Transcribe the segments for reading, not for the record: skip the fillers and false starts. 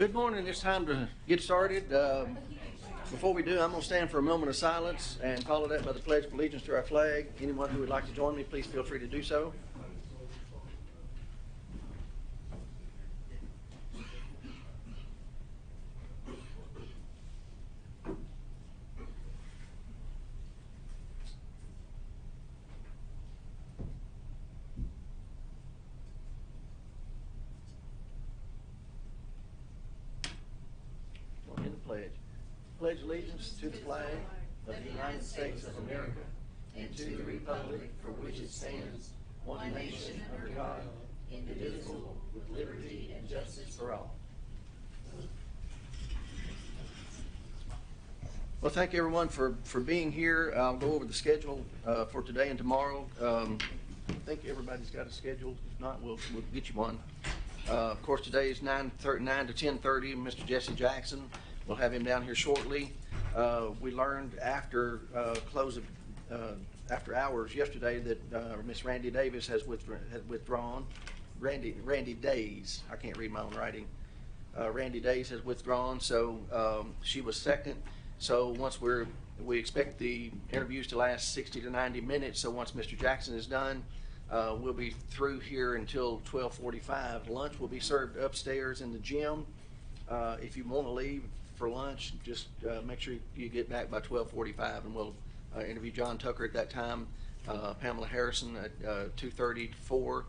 Good morning. It's time to get started. Before we do, I'm going to stand for a moment of silence and follow that by the Pledge of Allegiance to our flag. Anyone who would like to join me, please feel free to do so. In the pledge. Pledge allegiance to the flag of the United States of America and to the republic for which it stands, one nation under God, indivisible, with liberty and justice for all. Well, thank you everyone for being here. I'll go over the schedule for today and tomorrow. I think everybody's got a schedule. If not, we'll get you one. Of course, today is 9 to 10:30. Mr. Jesse Jackson, we'll have him down here shortly. We learned after after hours yesterday that Miss Randy Davis had withdrawn. Randy Days, I can't read my own writing. Randy Days has withdrawn, so she was second. So once we expect the interviews to last 60 to 90 minutes. So once Mr. Jackson is done, we'll be through here until 12:45. Lunch will be served upstairs in the gym. If you want to leave for lunch, just make sure you get back by 12:45, and we'll interview John Tucker at that time, Pamela Harrison at 2:30 to 4.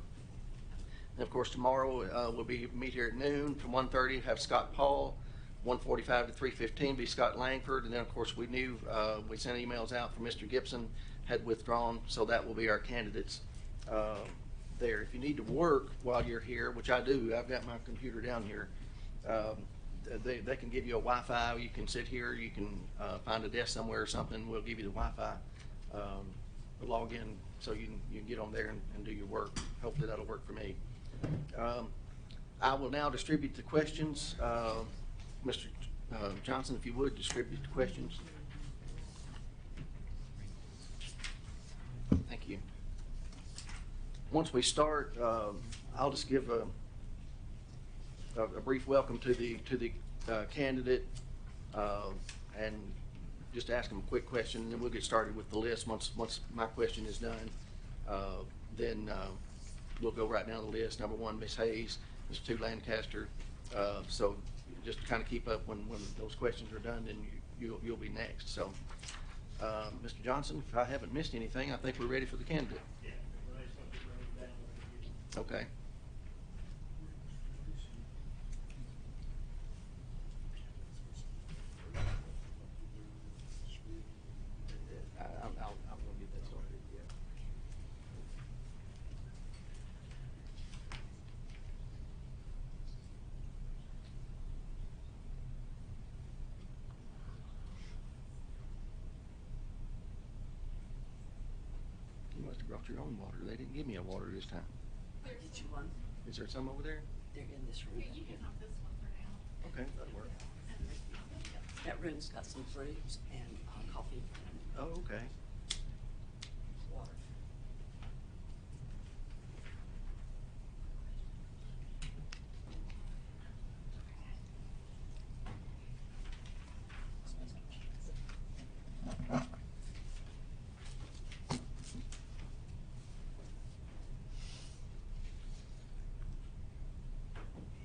And of course, tomorrow we'll meet here at noon from 1:30. Have Scott Paul. 1:45 to 3:15 be Scott Langford, and then of course we sent emails out for Mr. Gibson had withdrawn, so that will be our candidates there. If you need to work while you're here, which I do, I've got my computer down here. They can give you a Wi-Fi. You can sit here. You can find a desk somewhere or something. We'll give you the Wi-Fi. Log in so you can get on there and do your work. Hopefully that'll work for me. I will now distribute the questions. Mr. Johnson, if you would, distribute the questions. Thank you. Once we start, I'll just give a brief welcome to the candidate and just ask him a quick question, and then we'll get started with the list. Once my question is done, then we'll go right down the list. Number one, Ms. Hayes, Mr. 2 Lancaster. So just to kind of keep up when those questions are done, then you'll be next. So, Mr. Johnson, if I haven't missed anything, I think we're ready for the candidate. Okay. I'm going to get that started. Yeah. You must have brought your own water. They didn't give me a water this time. I'll get you one. Is there some over there? They're in this room. You can have this one for now. Okay, that'll work. That room's got some fruits and coffee and Oh, okay. water.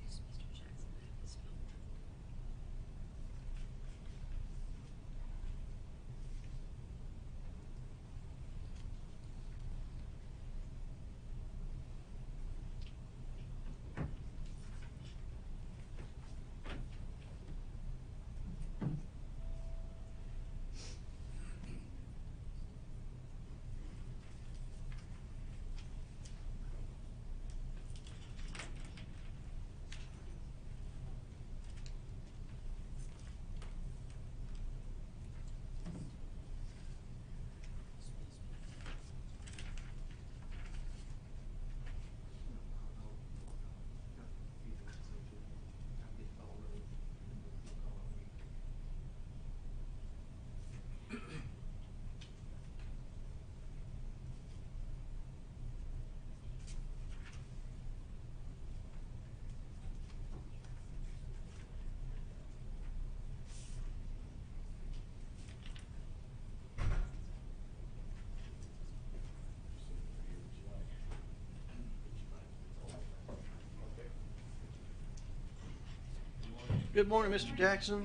Mr. Jackson, this phone. Good morning, Mr. Jackson.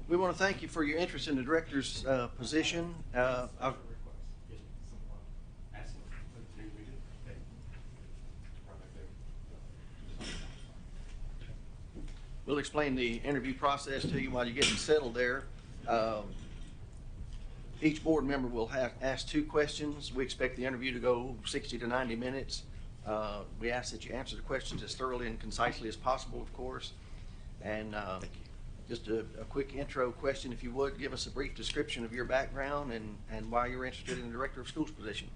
We want to thank you for your interest in the director's position. We'll explain the interview process to you while you're getting settled there. Each board member will ask 2 questions. We expect the interview to go 60 to 90 minutes. We ask that you answer the questions as thoroughly and concisely as possible, of course. And just a quick intro question, if you would, give us a brief description of your background and why you're interested in the director of schools position.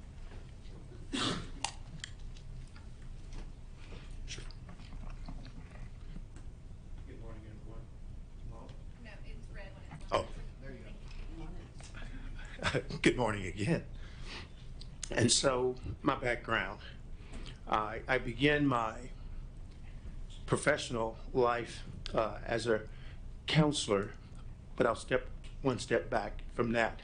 Sure. Good morning, everyone. No, it's red when it's. Oh. There you Good morning again. And so, my background, I began my professional life as a counselor, but I'll step one step back from that.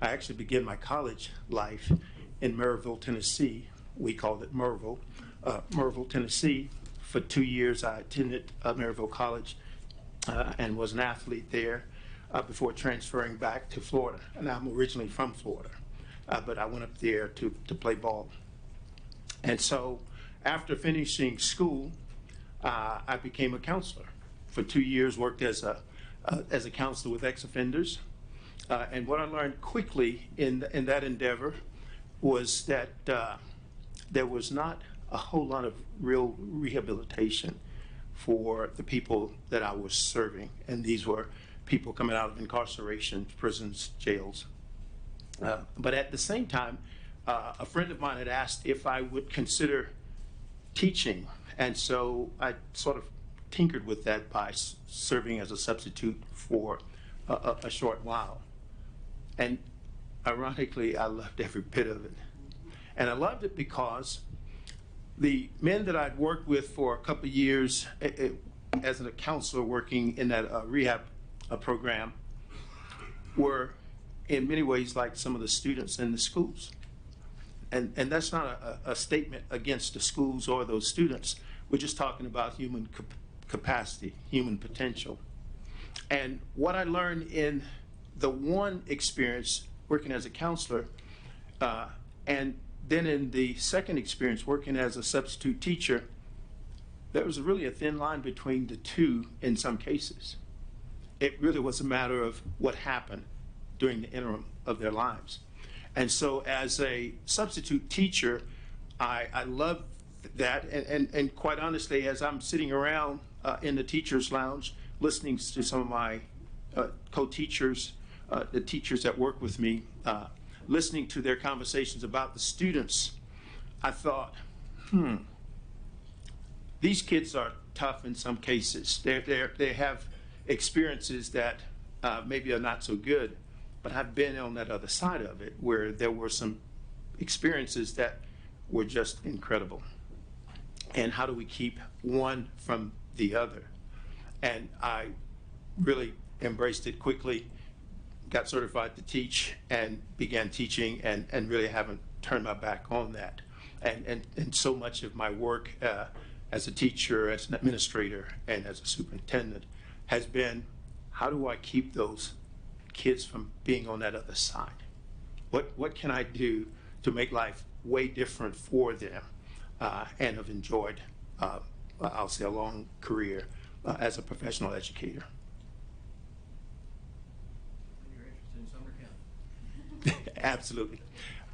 I actually began my college life in Maryville, Tennessee. We called it Maryville. Maryville, Tennessee. For 2 years, I attended Maryville College and was an athlete there before transferring back to Florida. And I'm originally from Florida, but I went up there to play ball. And so after finishing school, I became a counselor. For 2 years, worked as a counselor with ex-offenders. And what I learned quickly in that endeavor was that there was not a whole lot of real rehabilitation for the people that I was serving. And these were people coming out of incarceration, prisons, jails. But at the same time, a friend of mine had asked if I would consider teaching. And so I sort of tinkered with that by serving as a substitute for a short while. And ironically, I loved every bit of it. And I loved it because the men that I'd worked with for a couple of years as a counselor working in that rehab program were in many ways like some of the students in the schools. And that's not a statement against the schools or those students. We're just talking about human capacity, human potential. And what I learned in the one experience working as a counselor, and then in the second experience working as a substitute teacher, there was really a thin line between the two in some cases. It really was a matter of what happened during the interim of their lives. And so as a substitute teacher, I love that. And quite honestly, as I'm sitting around in the teacher's lounge, listening to some of my co-teachers, the teachers that work with me, listening to their conversations about the students, I thought, these kids are tough in some cases. They have experiences that maybe are not so good, but I've been on that other side of it where there were some experiences that were just incredible. And how do we keep one from the other? And I really embraced it quickly, got certified to teach, and began teaching, and really haven't turned my back on that. And so much of my work as a teacher, as an administrator, and as a superintendent has been, how do I keep those kids from being on that other side? What can I do to make life way different for them? And have enjoyed, I'll say, a long career as a professional educator. You're interested in Sumner County? Absolutely.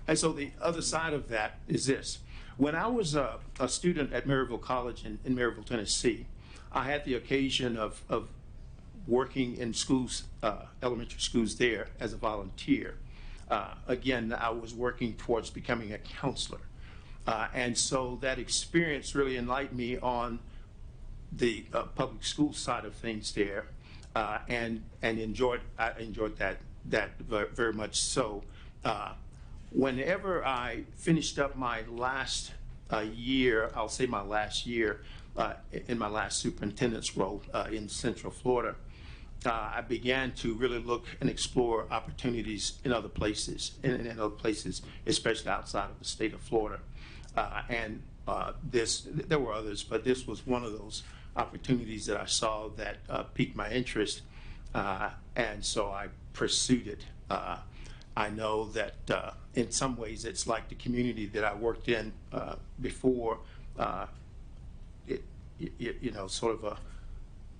And so the other side of that is this. When I was a student at Maryville College in Maryville, Tennessee, I had the occasion of working in schools, elementary schools there as a volunteer. Again, I was working towards becoming a counselor. And so that experience really enlightened me on the public school side of things there, and I enjoyed that very much so. Whenever I finished up my last year, I'll say my last year in my last superintendent's role in Central Florida, I began to really look and explore opportunities in other places, especially outside of the state of Florida. There were others, but this was one of those opportunities that I saw that piqued my interest, and so I pursued it. I know that in some ways it's like the community that I worked in before. You know, sort of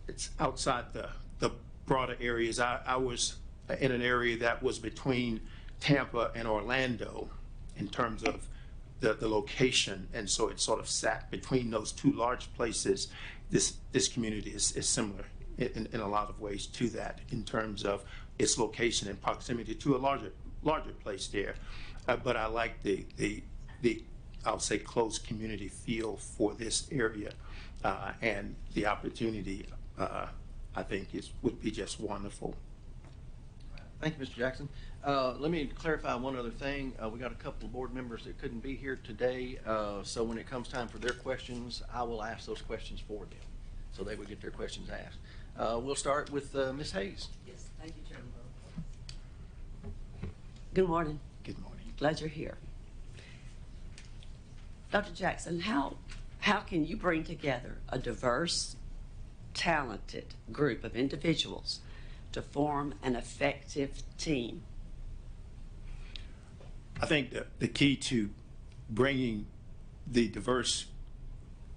it's outside the broader areas. I was in an area that was between Tampa and Orlando in terms of the location, and so it sort of sat between those two large places. This community is similar in a lot of ways to that in terms of its location and proximity to a larger place there. But I like the I'll say close community feel for this area, and the opportunity I think would be just wonderful. Thank you, Mr. Jackson. Let me clarify one other thing. We got a couple of board members that couldn't be here today, so when it comes time for their questions, I will ask those questions for them, so they would get their questions asked. We'll start with Ms. Hayes. Yes, thank you, Chairman. Good morning. Good morning. Glad you're here. Dr. Jackson, how can you bring together a diverse, talented group of individuals to form an effective team? I think the key to bringing the diverse,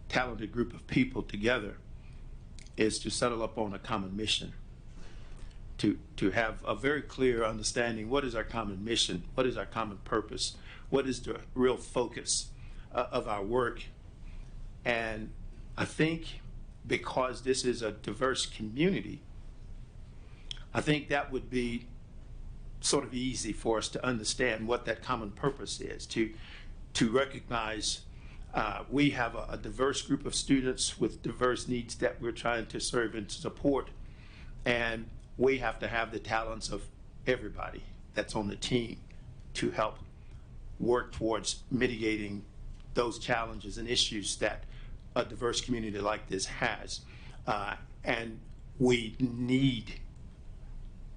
talented group of people together is to settle up on a common mission, to have a very clear understanding. What is our common mission? What is our common purpose? What is the real focus of our work? And I think because this is a diverse community, I think that would be sort of easy for us to understand what that common purpose is, to recognize we have a diverse group of students with diverse needs that we're trying to serve and support, and we have to have the talents of everybody that's on the team to help work towards mitigating those challenges and issues that a diverse community like this has. And we need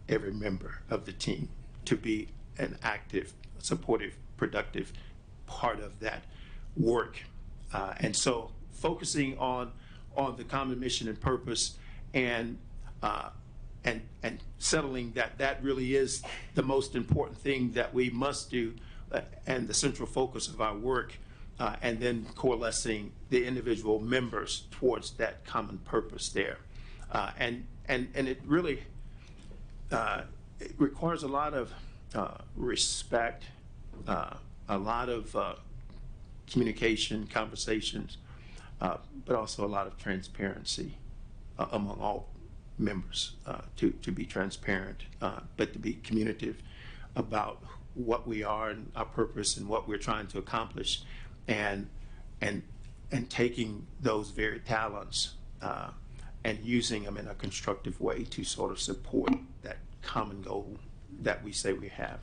every member of the team to be an active, supportive, productive part of that work. And so focusing on the common mission and purpose, and settling that really is the most important thing that we must do, and the central focus of our work, and then coalescing the individual members towards that common purpose there. And it really it requires a lot of respect, a lot of communication, conversations, but also a lot of transparency among all members, to be transparent, but to be communicative about what we are and our purpose and what we're trying to accomplish, and taking those very talents and using them in a constructive way to sort of support that common goal that we say we have.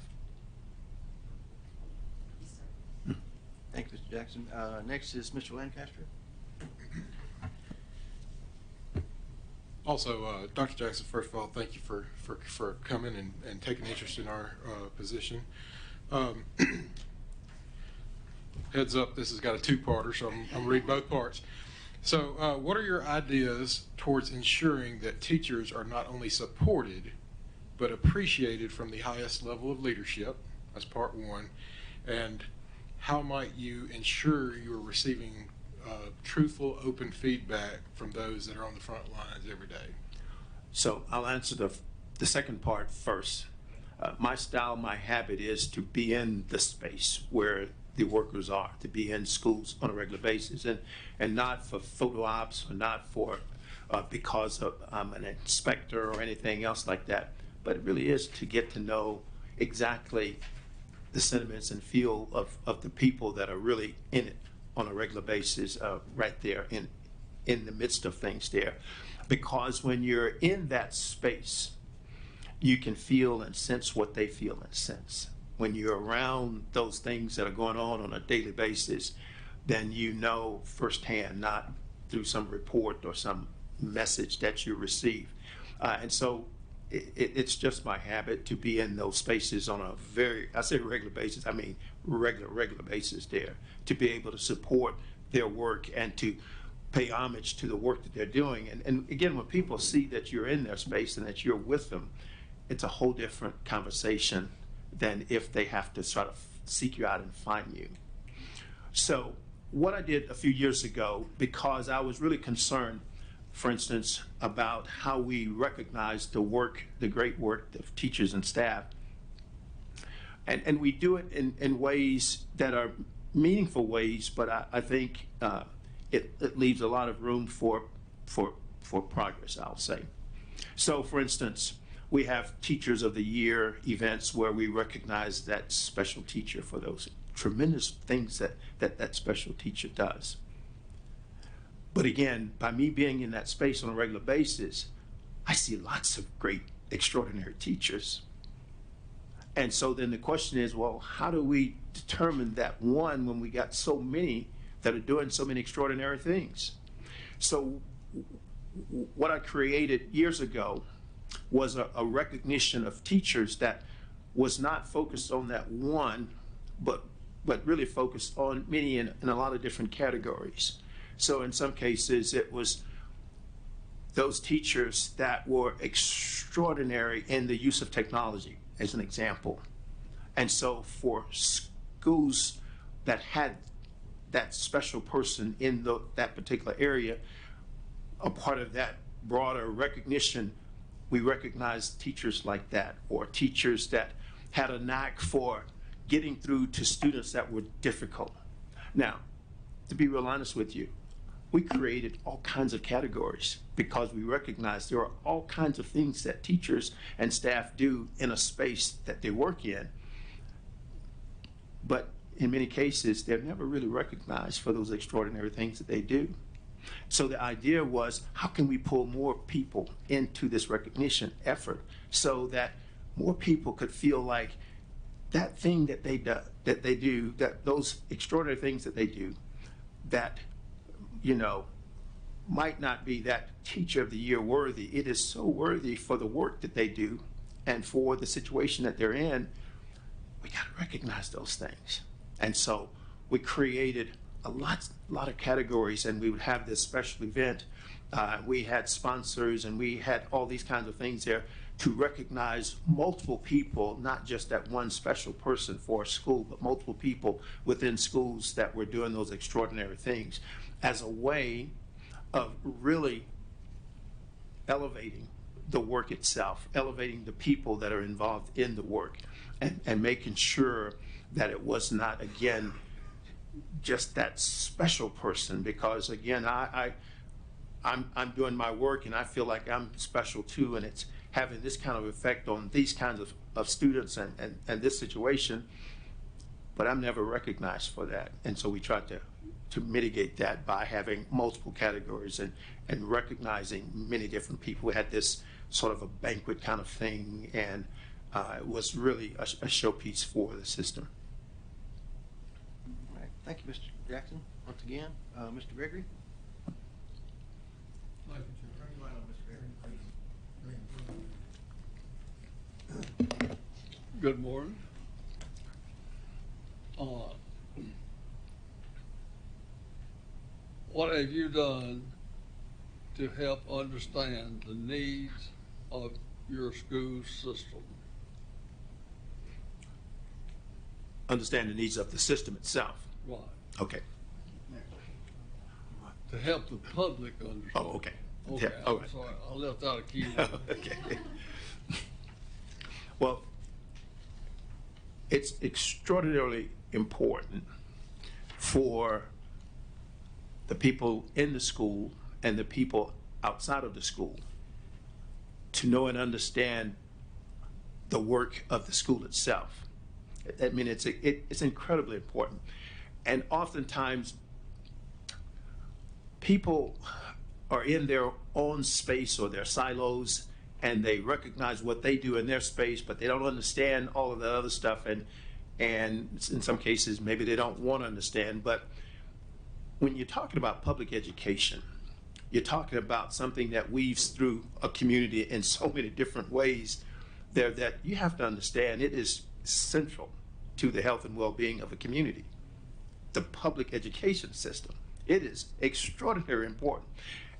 Thank you, Mr. Jackson. Next is Mr. Lancaster. Also, Dr. Jackson, first of all, thank you for coming and taking interest in our position. Heads up, this has got a two-parter, so I'm going to read both parts. So what are your ideas towards ensuring that teachers are not only supported, but appreciated from the highest level of leadership? That's part one. And how might you ensure you're receiving truthful, open feedback from those that are on the front lines every day? So I'll answer the second part first. My style, my habit is to be in the space where the workers are, to be in schools on a regular basis, and not for photo ops, or not for because I'm an inspector or anything else like that, but it really is to get to know exactly the sentiments and feel of the people that are really in it on a regular basis, right there in the midst of things there. Because when you're in that space, you can feel and sense what they feel and sense. When you're around those things that are going on a daily basis, then you know firsthand, not through some report or some message that you receive. And so it's just my habit to be in those spaces on a I say regular basis, I mean regular basis there, to be able to support their work and to pay homage to the work that they're doing. And again, when people see that you're in their space and that you're with them, it's a whole different conversation than if they have to try to seek you out and find you. So what I did a few years ago, because I was really concerned, for instance, about how we recognize the work, the great work of teachers and staff, and we do it in ways that are meaningful ways, but I think it leaves a lot of room for progress, I'll say. So, for instance, we have Teachers of the Year events where we recognize that special teacher for those tremendous things that special teacher does. But again, by me being in that space on a regular basis, I see lots of great, extraordinary teachers. And so then the question is, well, how do we determine that one when we got so many that are doing so many extraordinary things? So what I created years ago was a recognition of teachers that was not focused on that one, but really focused on many in a lot of different categories. So in some cases, it was those teachers that were extraordinary in the use of technology, as an example. And so for schools that had that special person in that particular area, a part of that broader recognition, we recognize teachers like that, or teachers that had a knack for getting through to students that were difficult. Now, to be real honest with you, we created all kinds of categories because we recognize there are all kinds of things that teachers and staff do in a space that they work in. But in many cases, they're never really recognized for those extraordinary things that they do. So the idea was, how can we pull more people into this recognition effort so that more people could feel like that thing that they do, that those extraordinary things that they do, that, you know, might not be that Teacher of the Year worthy. It is so worthy for the work that they do and for the situation that they're in. We got to recognize those things. And so we created a lot of categories, and we would have this special event. We had sponsors, and we had all these kinds of things there to recognize multiple people, not just that one special person for a school, but multiple people within schools that were doing those extraordinary things, as a way of really elevating the work itself, elevating the people that are involved in the work, and making sure that it was not, again, just that special person, because again, I'm doing my work and I feel like I'm special too, and it's having this kind of effect on these kinds of students and this situation, but I'm never recognized for that. And so we tried to mitigate that by having multiple categories and recognizing many different people. We had this sort of a banquet kind of thing, and it was really a showpiece for the system. All right. Thank you, Mr. Jackson. Once again, Mr. Gregory. Good morning. What have you done to help understand the needs of your school system? Understand the needs of the system itself. Right. Okay. To help the public understand. Oh, okay. Okay, Yeah, all I'm right. sorry, I left out a key word. Okay. Well, it's extraordinarily important for the people in the school and the people outside of the school to know and understand the work of the school itself. I mean, it's incredibly important. And oftentimes, people are in their own space or their silos, and they recognize what they do in their space, but they don't understand all of the other stuff, and in some cases, maybe they don't want to understand. But when you're talking about public education, you're talking about something that weaves through a community in so many different ways there that you have to understand it is central to the health and well-being of a community. The public education system It is extraordinarily important.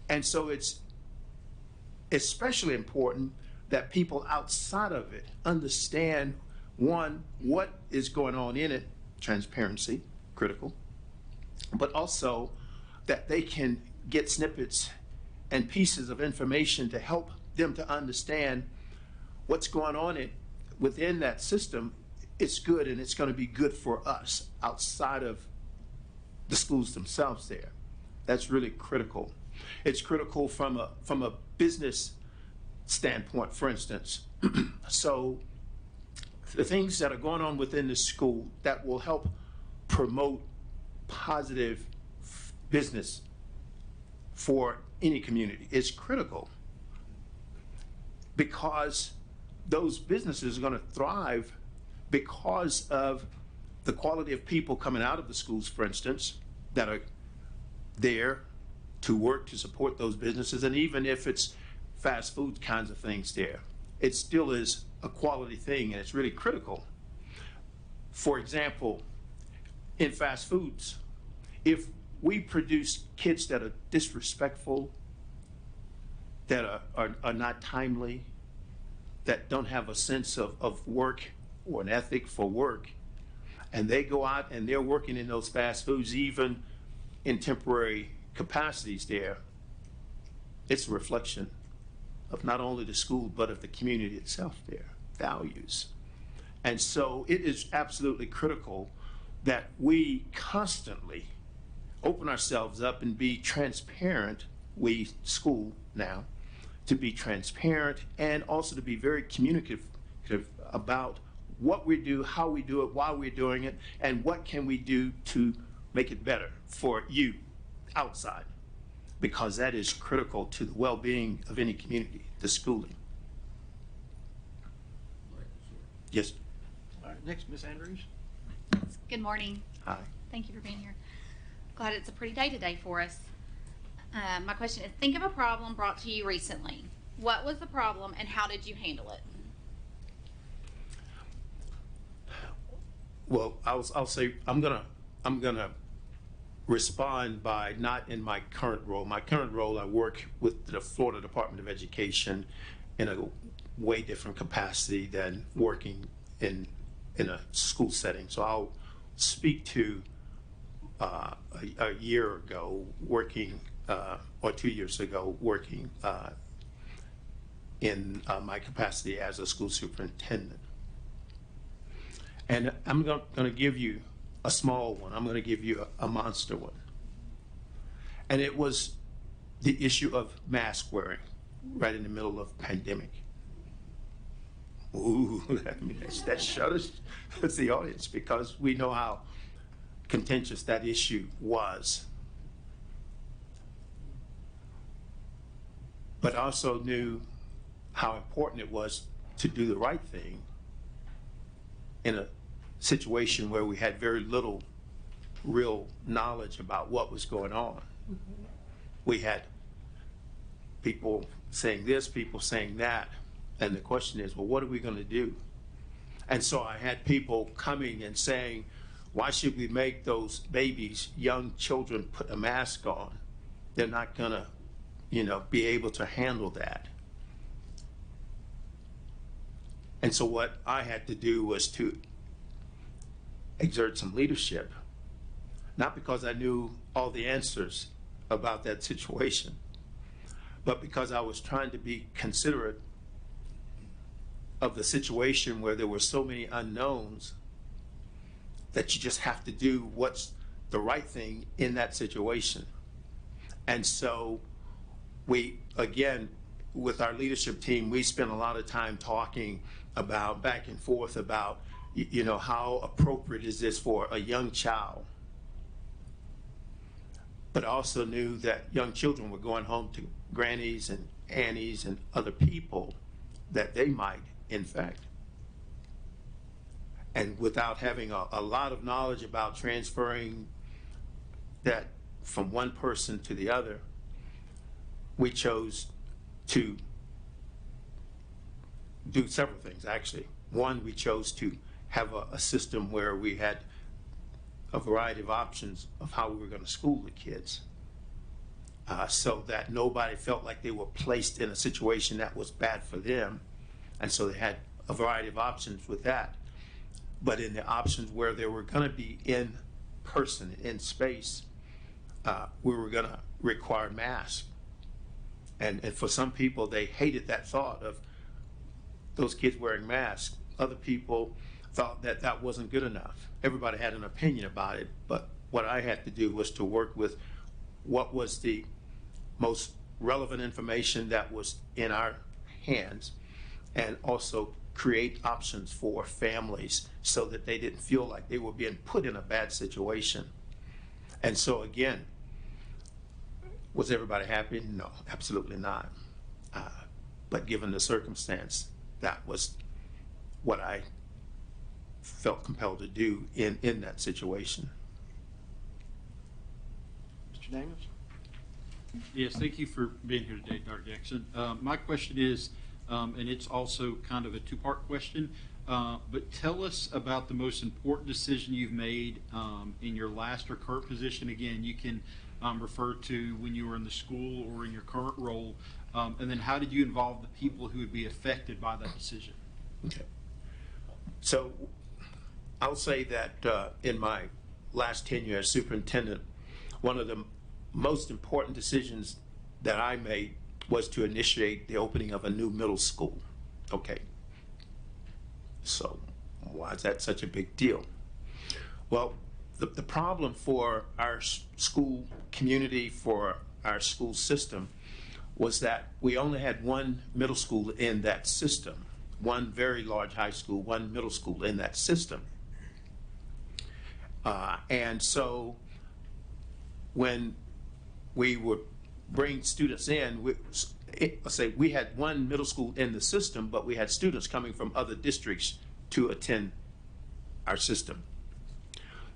And so it's especially important that people outside of it understand, one, what is going on in it, transparency, critical, but also that they can get snippets and pieces of information to help them to understand what's going on within that system. It's good, and it's going to be good for us outside of the schools themselves there. That's really critical. It's critical from a business standpoint, for instance. So the things that are going on within the school that will help promote positive business for any community is critical, because those businesses are going to thrive because of the quality of people coming out of the schools, for instance, that are there to work to support those businesses. And even if it's fast food kinds of things there, it still is a quality thing, and it's really critical. For example, in fast foods, if we produce kids that are disrespectful, that are not timely, that don't have a sense of work or an ethic for work, and they go out and they're working in those fast foods, even in temporary capacities there, it's a reflection of not only the school, but of the community itself there, values. And so it is absolutely critical that we constantly open ourselves up and be transparent, we school now, to be transparent and also to be very communicative about what we do, how we do it, why we're doing it, and what can we do to make it better for you outside, because that is critical to the well-being of any community, the schooling. Yes. All right, next, Ms. Andrews. Good morning. Hi. Thank you for being here. Glad it's a pretty day today for us. My question is, think of a problem brought to you recently. What was the problem and how did you handle it? Well, I'll say I'm gonna respond by not in my current role. My current role, I work with the Florida Department of Education in a way different capacity than working in a school setting. So I'll speak to a year ago working, or 2 years ago working in my capacity as a school superintendent. And I'm going to give you a small one. I'm going to give you a monster one. And it was the issue of mask wearing right in the middle of pandemic. Ooh, I mean, that shudders the audience, because we know how contentious that issue was. But also knew how important it was to do the right thing in a situation where we had very little real knowledge about what was going on. We had people saying this, people saying that, and the question is, well, what are we going to do? And so I had people coming and saying, why should we make those babies, young children, put a mask on? They're not going to, be able to handle that. And so what I had to do was to exert some leadership, not because I knew all the answers about that situation, but because I was trying to be considerate of the situation where there were so many unknowns that you just have to do what's the right thing in that situation. And so we, again, with our leadership team, we spent a lot of time talking about back and forth about, how appropriate is this for a young child? But also knew that young children were going home to grannies and aunties and other people that they might infect. And without having a lot of knowledge about transferring that from one person to the other, we chose to do several things, actually. One, we chose to have a system where we had a variety of options of how we were going to school the kids, so that nobody felt like they were placed in a situation that was bad for them. And so they had a variety of options with that. But in the options where they were going to be in person, in space, we were going to require masks. And for some people, they hated that thought of those kids wearing masks. Other people thought that that wasn't good enough. Everybody had an opinion about it, but what I had to do was to work with what was the most relevant information that was in our hands, and also create options for families so that they didn't feel like they were being put in a bad situation. And so again, was everybody happy? No, absolutely not. But given the circumstance, that was what I felt compelled to do in that situation. Mr. Daniels? Yes, thank you for being here today, Dr. Jackson. My question is, and it's also kind of a two-part question, but tell us about the most important decision you've made in your last or current position. Again, you can refer to when you were in the school or in your current role, and then how did you involve the people who would be affected by that decision? Okay. So I'll say that in my last tenure as superintendent, one of the most important decisions that I made was to initiate the opening of a new middle school. Okay. So why is that such a big deal? Well, the problem for our school community, for our school system, was that we only had one middle school in that system, one very large high school, one middle school in that system. And so when we would bring students in, let's say we had one middle school in the system, but we had students coming from other districts to attend our system.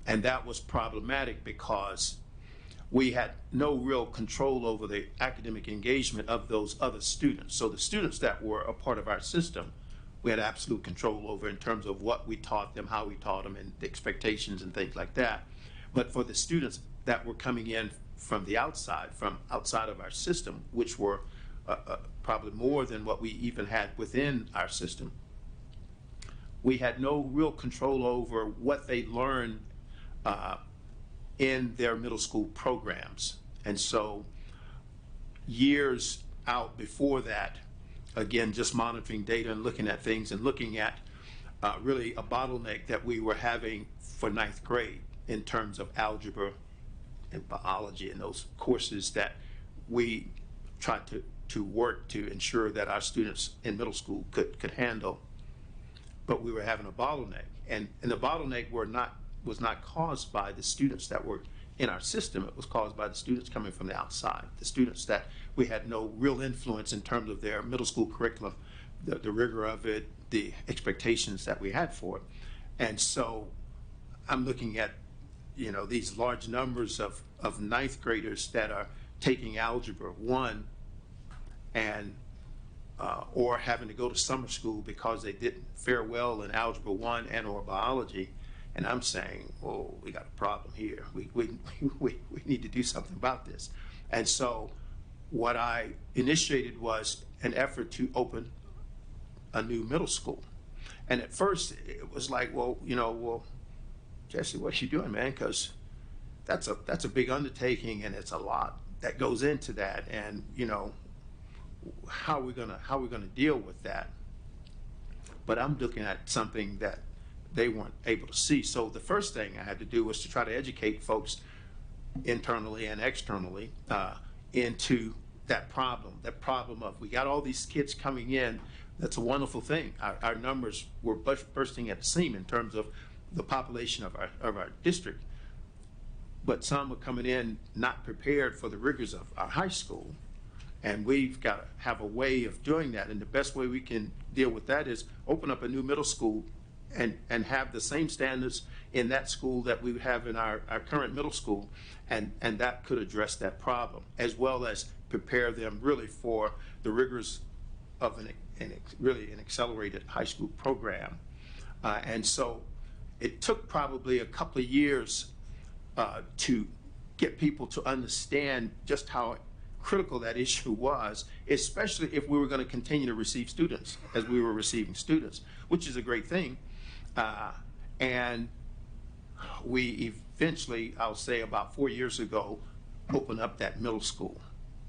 And that was problematic because we had no real control over the academic engagement of those other students. So the students that were a part of our system, we had absolute control over in terms of what we taught them, how we taught them, and the expectations and things like that. But for the students that were coming in from the outside, from outside of our system, which were probably more than what we even had within our system, we had no real control over what they learned in their middle school programs. And so years out before that, again, just monitoring data and looking at things and looking at really a bottleneck that we were having for ninth grade in terms of algebra and biology and those courses that we tried to work to ensure that our students in middle school could handle. But we were having a bottleneck, and the bottleneck was not caused by the students that were in our system. It was caused by the students coming from the outside, the students that we had no real influence in terms of their middle school curriculum, the rigor of it, the expectations that we had for it. And so I'm looking at, these large numbers of ninth graders that are taking Algebra 1 and or having to go to summer school because they didn't fare well in Algebra 1 and or biology. And I'm saying, oh, we got a problem here. We need to do something about this. And so what I initiated was an effort to open a new middle school. And at first it was like, well, Jesse, what you doing, man? Because that's a big undertaking, and it's a lot that goes into that. And how are we gonna deal with that? But I'm looking at something that they weren't able to see. So the first thing I had to do was to try to educate folks internally and externally into that problem of we got all these kids coming in. That's a wonderful thing. Our numbers were bursting at the seam in terms of the population of our district. But some were coming in not prepared for the rigors of our high school. And we've got to have a way of doing that. And the best way we can deal with that is open up a new middle school and have the same standards in that school that we have in our current middle school. And that could address that problem, as well as prepare them really for the rigors of an accelerated high school program. And so it took probably a couple of years to get people to understand just how critical that issue was, especially if we were going to continue to receive students as we were receiving students, which is a great thing. And we eventually, I'll say about 4 years ago, opened up that middle school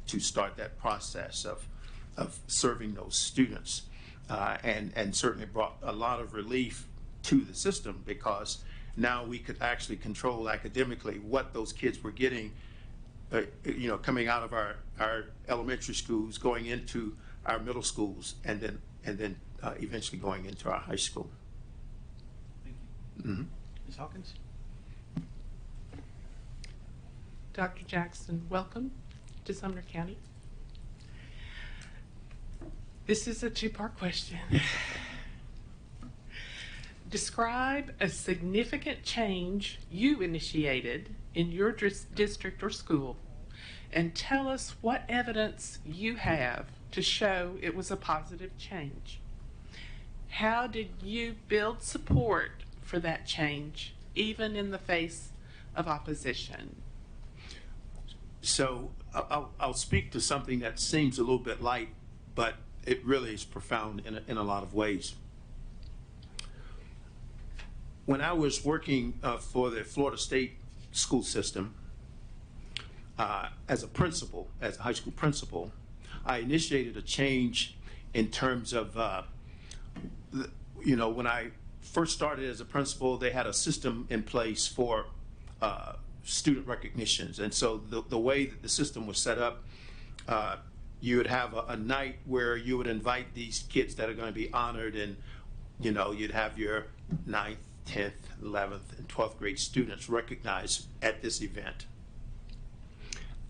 to start that process of serving those students. And certainly brought a lot of relief to the system, because now we could actually control academically what those kids were getting, coming out of our elementary schools, going into our middle schools, and then eventually going into our high school. Thank you. Mm-hmm. Ms. Hawkins? Dr. Jackson, welcome to Sumner County. This is a two-part question. Describe a significant change you initiated in your district or school, and tell us what evidence you have to show it was a positive change. How did you build support for that change, even in the face of opposition? So I'll speak to something that seems a little bit light, but it really is profound in a lot of ways. When I was working for the Florida State school system as a principal, as a high school principal, I initiated a change in terms of, when I first started as a principal, they had a system in place for student recognitions. And so the way that the system was set up, you would have a night where you would invite these kids that are going to be honored, and you'd have your 9th, 10th, 11th, and 12th grade students recognized at this event.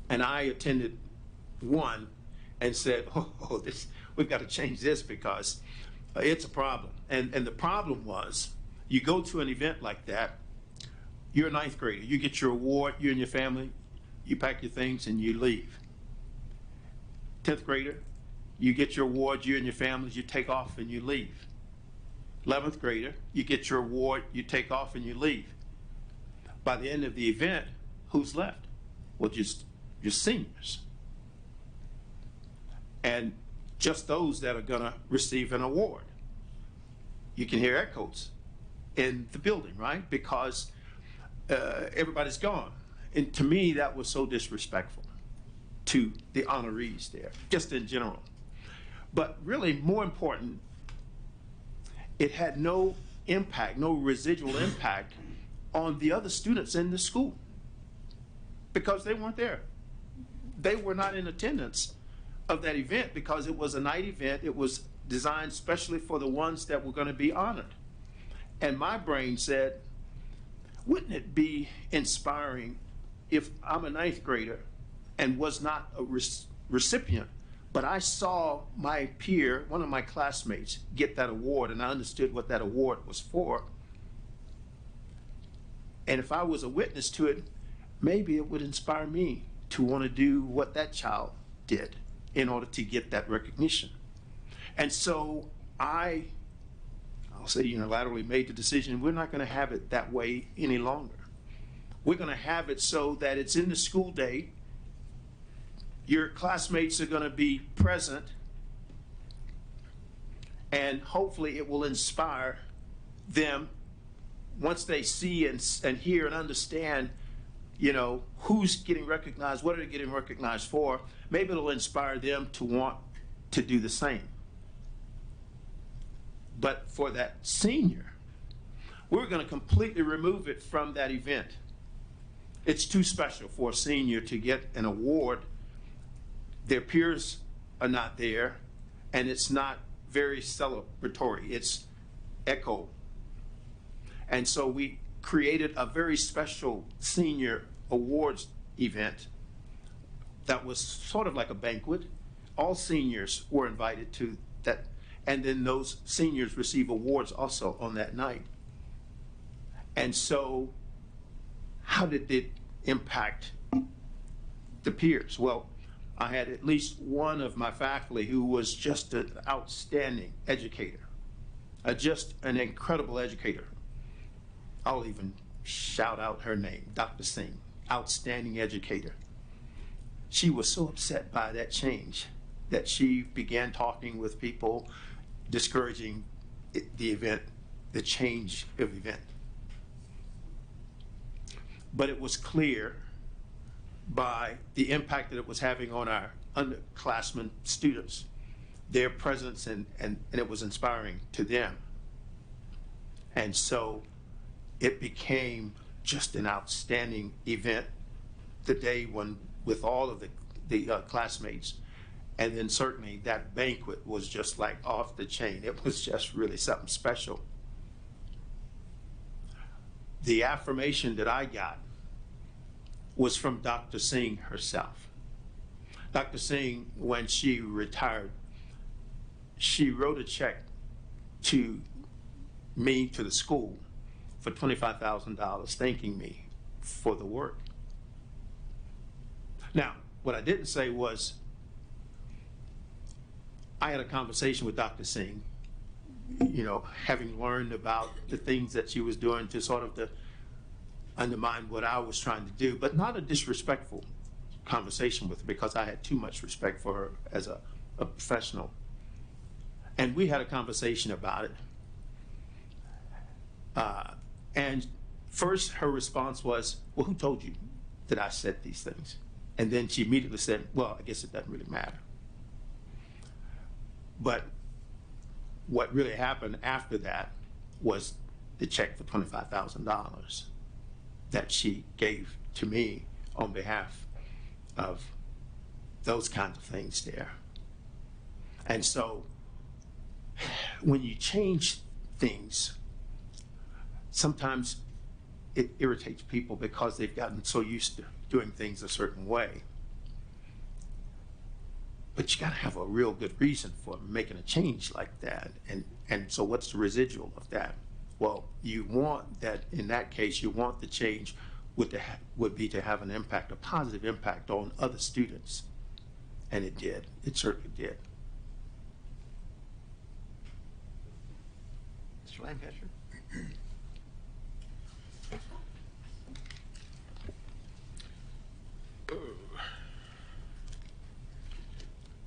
And I attended one and said, we've got to change this because it's a problem. And the problem was, you go to an event like that, you're a 9th grader, you get your award, you and your family, you pack your things and you leave. 10th grader, you get your award, you and your families, you take off and you leave. 11th grader, you get your award, you take off and you leave. By the end of the event, who's left? Well, just your seniors. And just those that are gonna receive an award. You can hear echoes in the building, right? Because everybody's gone. And to me, that was so disrespectful to the honorees there, just in general. But really, more important, it had no impact, no residual impact on the other students in the school, because they weren't there. They were not in attendance of that event because it was a night event. It was designed specially for the ones that were going to be honored. And my brain said, wouldn't it be inspiring if I'm a 9th grader and was not a recipient, but I saw my peer, one of my classmates, get that award, and I understood what that award was for. And if I was a witness to it, maybe it would inspire me to want to do what that child did in order to get that recognition. And so I'll say unilaterally made the decision, we're not going to have it that way any longer. We're going to have it so that it's in the school day. Your classmates are going to be present, and hopefully it will inspire them once they see and hear and understand, who's getting recognized, what are they getting recognized for. Maybe it'll inspire them to want to do the same. But for that senior, we're going to completely remove it from that event. It's too special for a senior to get an award. Their peers are not there, and it's not very celebratory. It's echo. And so we created a very special senior awards event that was sort of like a banquet. All seniors were invited to that, and then those seniors receive awards also on that night. And so how did it impact the peers? Well, I had at least one of my faculty who was just an outstanding educator, just an incredible educator. I'll even shout out her name, Dr. Singh, outstanding educator. She was so upset by that change that she began talking with people, discouraging the event, the change of event. But it was clear by the impact that it was having on our underclassmen students, their presence, and it was inspiring to them. And so it became just an outstanding event the day when, with all of the classmates. And then certainly that banquet was just like off the chain. It was just really something special. The affirmation that I got was from Dr. Singh herself. Dr. Singh, when she retired, she wrote a check to me, to the school, for $25,000, thanking me for the work. Now, what I didn't say was, I had a conversation with Dr. Singh, you know, having learned about the things that she was doing to sort of undermine what I was trying to do, but not a disrespectful conversation with her, because I had too much respect for her as a professional. And we had a conversation about it. And first her response was, well, who told you that I said these things? And then she immediately said, well, I guess it doesn't really matter. But what really happened after that was the check for $25,000 that she gave to me on behalf of those kinds of things there. And so when you change things, sometimes it irritates people because they've gotten so used to doing things a certain way. But you gotta have a real good reason for making a change like that. And so what's the residual of that? Well, you want that, in that case, you want the change would be to have an impact, a positive impact on other students. And it did, it certainly did. Mr. Lancaster?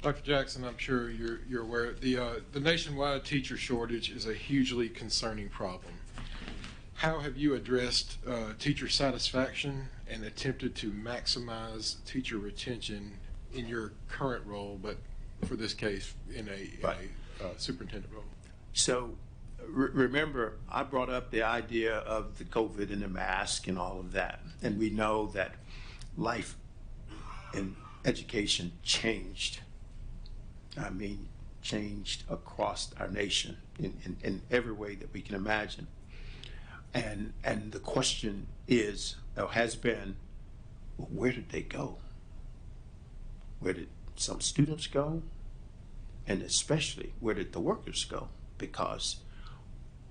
Dr. Jackson, I'm sure you're aware, the nationwide teacher shortage is a hugely concerning problem. How have you addressed teacher satisfaction and attempted to maximize teacher retention in your current role, but for this case, in a superintendent role? So remember, I brought up the idea of the COVID and the mask and all of that. And we know that life in education changed. I mean, changed across our nation in every way that we can imagine. And the question is, or has been, well, where did they go? Where did some students go? And especially, where did the workers go? Because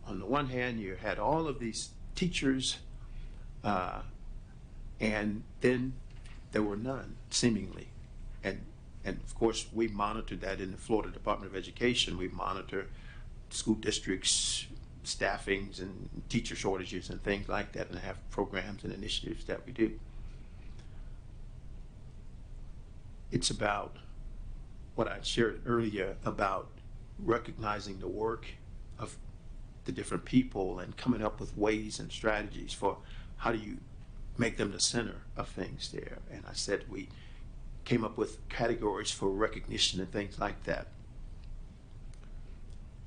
on the one hand, you had all of these teachers, and then there were none, seemingly. And of course, we monitor that in the Florida Department of Education. We monitor school districts, staffings, and teacher shortages and things like that, and have programs and initiatives that we do. It's about what I shared earlier about recognizing the work of the different people and coming up with ways and strategies for how do you make them the center of things there. And I said we came up with categories for recognition and things like that.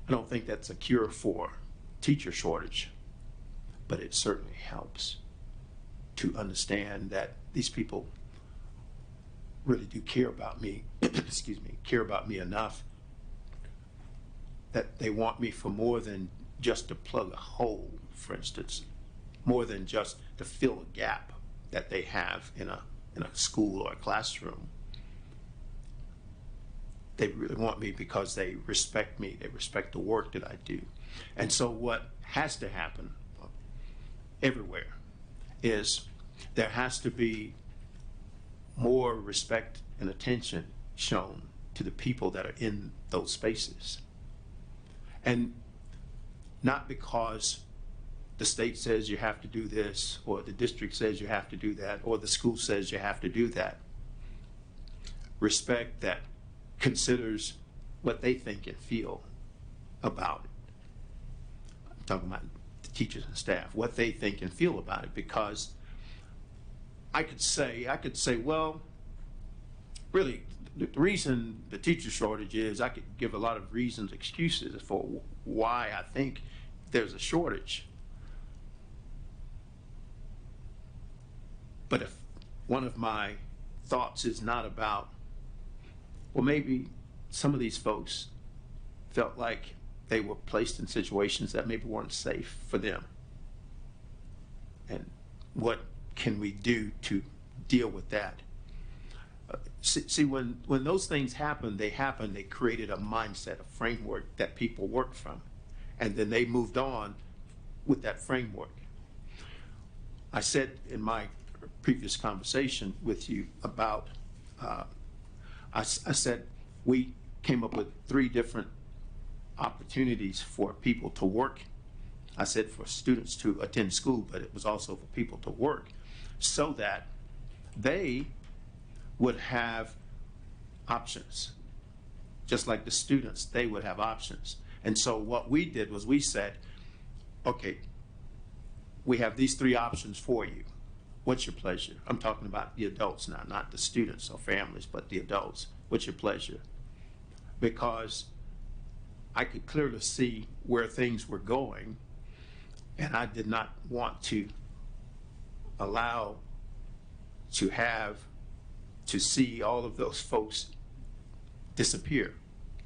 I don't think that's a cure for teacher shortage, but it certainly helps to understand that these people really do care about me, excuse me, care about me enough that they want me for more than just to plug a hole, for instance, more than just to fill a gap that they have in a school or a classroom. They really want me because they respect me, they respect the work that I do. And so what has to happen everywhere is there has to be more respect and attention shown to the people that are in those spaces. And not because the state says you have to do this, or the district says you have to do that, or the school says you have to do that. Respect that considers what they think and feel about it. I'm talking about the teachers and staff, what they think and feel about it, because I could say, well, really, the reason the teacher shortage is, I could give a lot of reasons, excuses for why I think there's a shortage. But if one of my thoughts is not about, well, maybe some of these folks felt like they were placed in situations that maybe weren't safe for them. And what can we do to deal with that? See, when those things happen, they created a mindset, a framework that people work from. And then they moved on with that framework. I said in my previous conversation with you about, I said we came up with 3 different opportunities for people to work. I said for students to attend school, but it was also for people to work, so that they would have options. Just like the students, they would have options. And so what we did was we said, okay, we have these 3 options for you. What's your pleasure? I'm talking about the adults now, not the students or families, but the adults. What's your pleasure? Because I could clearly see where things were going, and I did not want to allow to see all of those folks disappear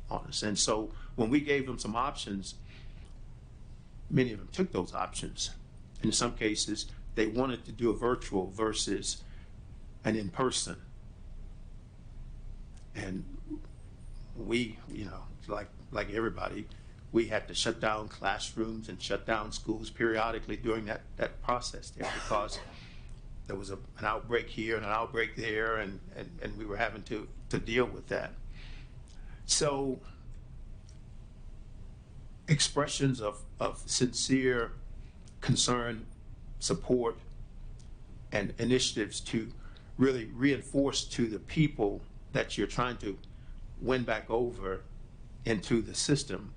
on us. And so when we gave them some options, many of them took those options. And in some cases, they wanted to do a virtual versus an in-person. And we, like everybody, we had to shut down classrooms and shut down schools periodically during that process there, because there was an outbreak here and an outbreak there, and we were having to deal with that. So expressions of sincere concern, support, and initiatives to really reinforce to the people that you're trying to win back over into the system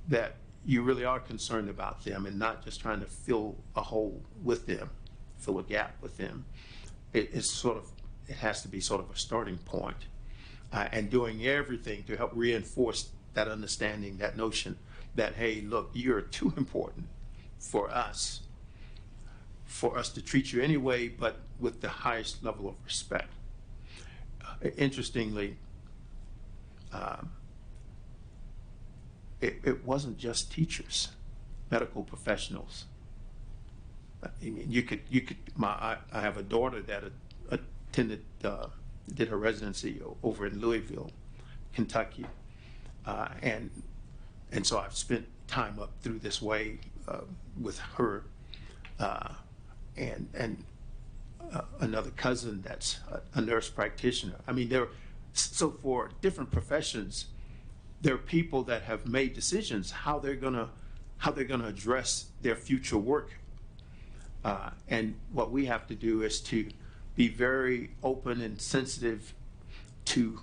that you really are concerned about them, and not just trying to fill a hole with them, fill a gap with them. It has to be sort of a starting point, and doing everything to help reinforce that understanding, that notion that, hey, look, you're too important for us to treat you anyway, but with the highest level of respect. Interestingly, it wasn't just teachers, medical professionals. I mean, I have a daughter that attended, did her residency over in Louisville, Kentucky, and so I've spent time up through this way with her, and another cousin that's a nurse practitioner. I mean, so for different professions, there are people that have made decisions how they're gonna address their future work. And what we have to do is to be very open and sensitive to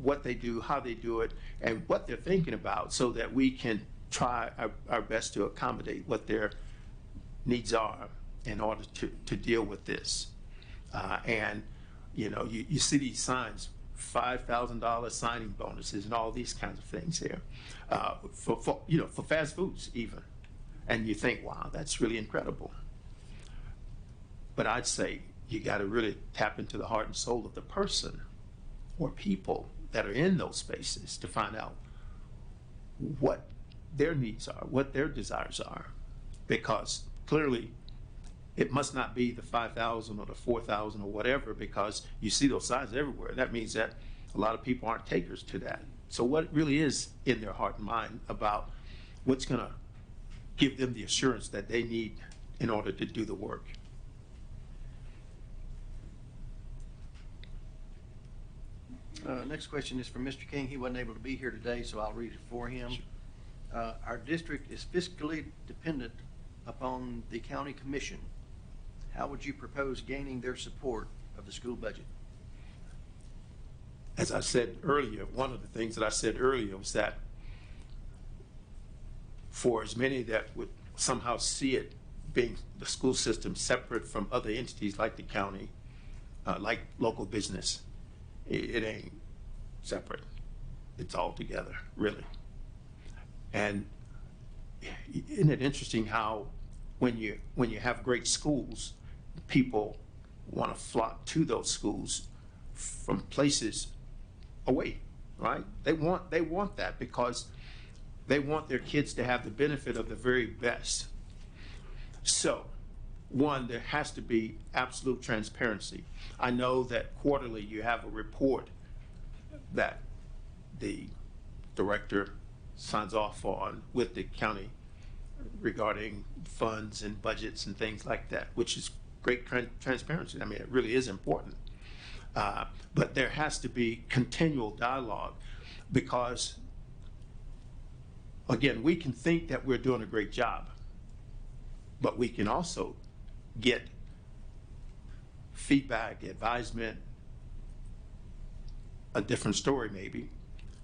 what they do, how they do it, and what they're thinking about, so that we can try our best to accommodate what their needs are in order to deal with this. And you see these signs, $5,000 signing bonuses and all these kinds of things here, for fast foods even. And you think, wow, that's really incredible. But I'd say you got to really tap into the heart and soul of the person or people that are in those spaces to find out what their needs are, what their desires are. Because clearly it must not be the 5,000 or the 4,000 or whatever, because you see those signs everywhere. That means that a lot of people aren't takers to that. So what really is in their heart and mind about what's going to give them the assurance that they need in order to do the work? Next question is from Mr. King. He wasn't able to be here today, so I'll read it for him. Our district is fiscally dependent upon the county commission, how would you propose gaining their support of the school budget? As I said earlier, one of the things that I said earlier was that for as many that would somehow see it being the school system separate from other entities like the county, like local business, it ain't separate. It's all together, really. And isn't it interesting how when you have great schools, people want to flock to those schools from places away, right? They want that because they want their kids to have the benefit of the very best. So, one, there has to be absolute transparency. I know that quarterly you have a report that the director signs off on with the county regarding funds and budgets and things like that, which is great transparency. I mean, it really is important. But there has to be continual dialogue because, again, we can think that we're doing a great job, but we can also get feedback, advisement, a different story maybe,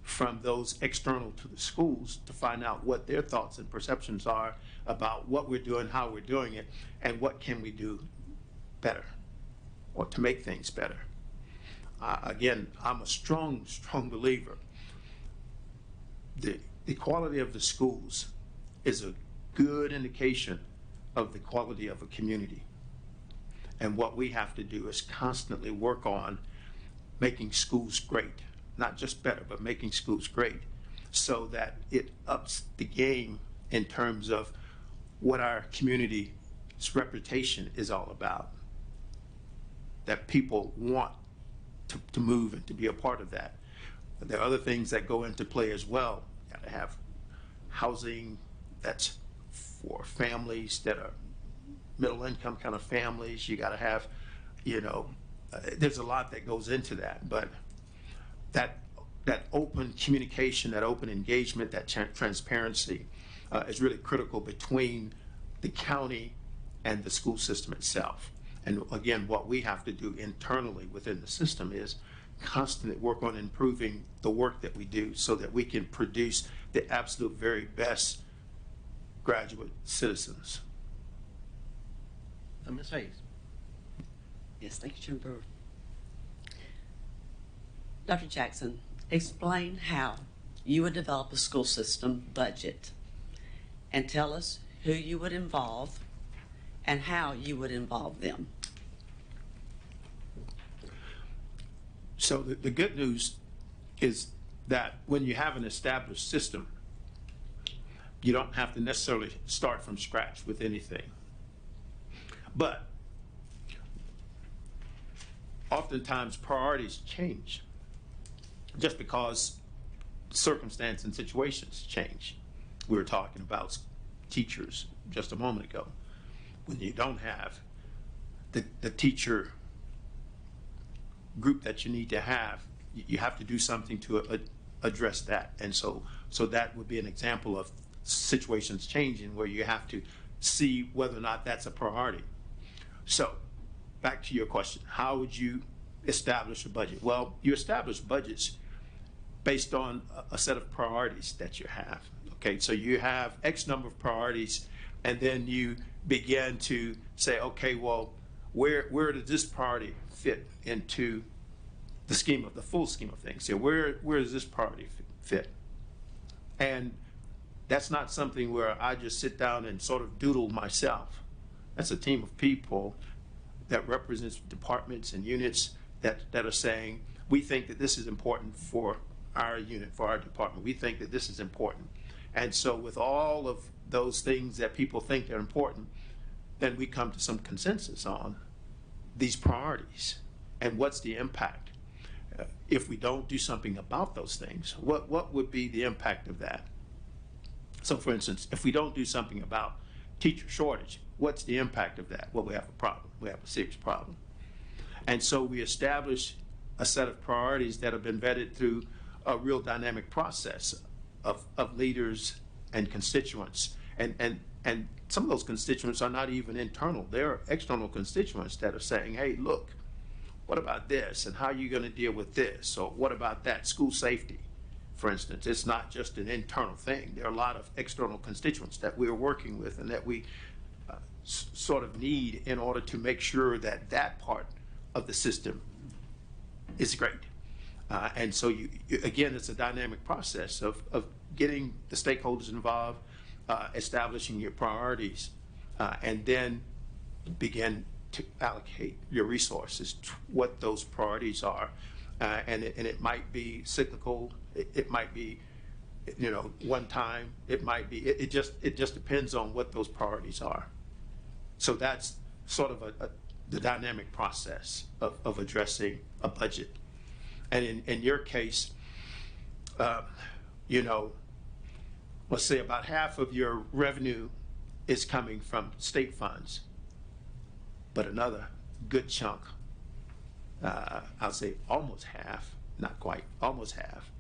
from those external to the schools to find out what their thoughts and perceptions are about what we're doing, how we're doing it, and what can we do better or to make things better. Again, I'm a strong believer. The quality of the schools is a good indication of the quality of a community. And what we have to do is constantly work on making schools great. Not just better, but making schools great so that it ups the game in terms of what our community's reputation is all about. That people want to move and to be a part of that. But there are other things that go into play as well. You gotta have housing that's for families that are middle income kind of families. You gotta have, there's a lot that goes into that, but that open communication, that open engagement, that transparency is really critical between the county and the school system itself. And again, what we have to do internally within the system is constantly work on improving the work that we do so that we can produce the absolute very best graduate citizens. Ms. Hayes. Yes, thank you, Chairman Brewer. Dr. Jackson, explain how you would develop a school system budget and tell us who you would involve and how you would involve them. So the good news is that when you have an established system, you don't have to necessarily start from scratch with anything. But oftentimes priorities change just because circumstance and situations change. We were talking about teachers just a moment ago. When you don't have the teacher group that you need to have, you have to do something to address that. And so that would be an example of situations changing where you have to see whether or not that's a priority. So back to your question, how would you establish a budget? Well, you establish budgets based on a set of priorities that you have. Okay, so you have X number of priorities, and then you begin to say, okay, well, where does this priority fit into the full scheme of things? So where does this priority fit? And that's not something where I just sit down and sort of doodle myself. That's a team of people that represents departments and units that are saying, we think that this is important for our unit, for our department. We think that this is important. And so with all of those things that people think are important, then we come to some consensus on these priorities and what's the impact. If we don't do something about those things, what would be the impact of that? So for instance, if we don't do something about teacher shortage, what's the impact of that? Well, we have a problem. We have a serious problem. And so we establish a set of priorities that have been vetted through a real dynamic process of leaders and constituents. And some of those constituents are not even internal. They're external constituents that are saying, hey, look, what about this? And how are you going to deal with this? Or what about that? School safety, for instance. It's not just an internal thing. There are a lot of external constituents that we're working with and that we sort of need in order to make sure that that part of the system is great. And so, again, it's a dynamic process of getting the stakeholders involved, establishing your priorities, and then begin to allocate your resources to what those priorities are. And it might be cyclical. It might be, one time. It might be. It just depends on what those priorities are. So that's sort of the dynamic process of addressing a budget. And in your case, let's say about half of your revenue is coming from state funds, but another good chunk, I'll say almost half, not quite, almost half,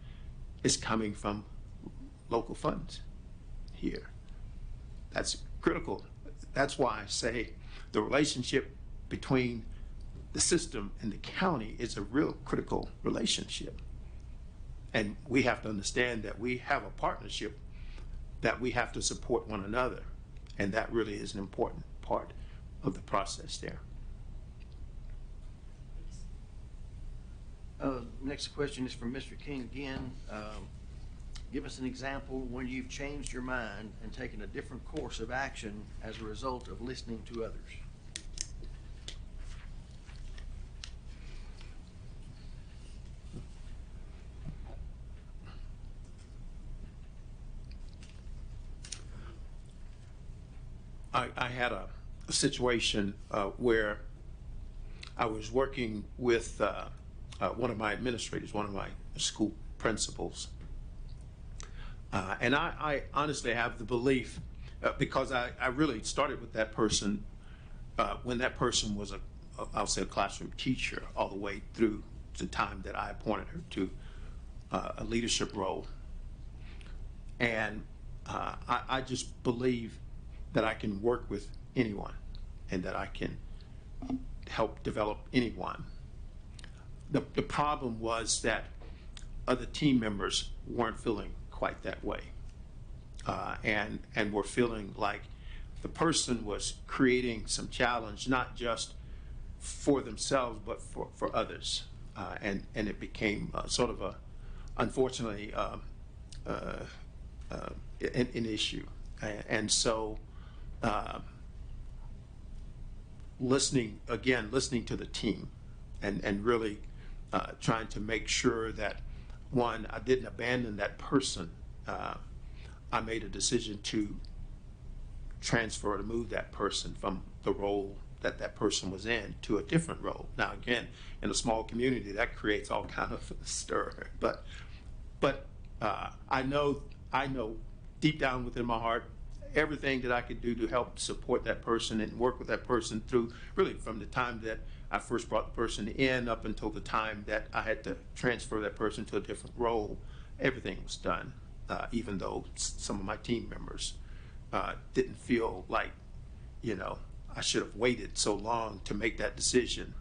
is coming from local funds here. That's critical. That's why I say the relationship between the system and the county is a real critical relationship. And we have to understand that we have a partnership that we have to support one another. And that really is an important part of the process there. Next question is from Mr. King again. Give us an example when you've changed your mind and taken a different course of action as a result of listening to others. I had a situation where I was working with one of my administrators, one of my school principals. And I honestly have the belief, because I really started with that person when that person was I'll say a classroom teacher all the way through the time that I appointed her to a leadership role. And I just believe that I can work with anyone and that I can help develop anyone. The problem was that other team members weren't feeling quite that way, and were feeling like the person was creating some challenge, not just for themselves, but for others. And it became sort of unfortunately, an issue. And so, listening to the team and really trying to make sure that, one, I didn't abandon that person. I made a decision to transfer, to move that person from the role that person was in to a different role. Now, again, in a small community, that creates all kind of stir. But I know deep down within my heart, everything that I could do to help support that person and work with that person through, really from the time that I first brought the person in up until the time that I had to transfer that person to a different role, everything was done, even though some of my team members didn't feel like, I should have waited so long to make that decision.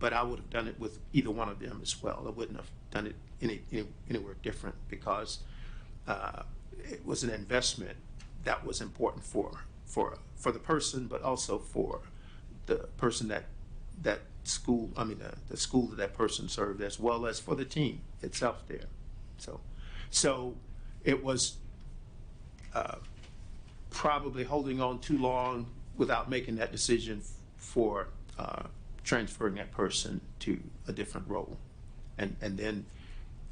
But I would have done it with either one of them as well. I wouldn't have done it anywhere different, because it was an investment that was important for the person, but also for the person that school, the school that person served, as well as for the team itself there. So it was probably holding on too long without making that decision for transferring that person to a different role. And then,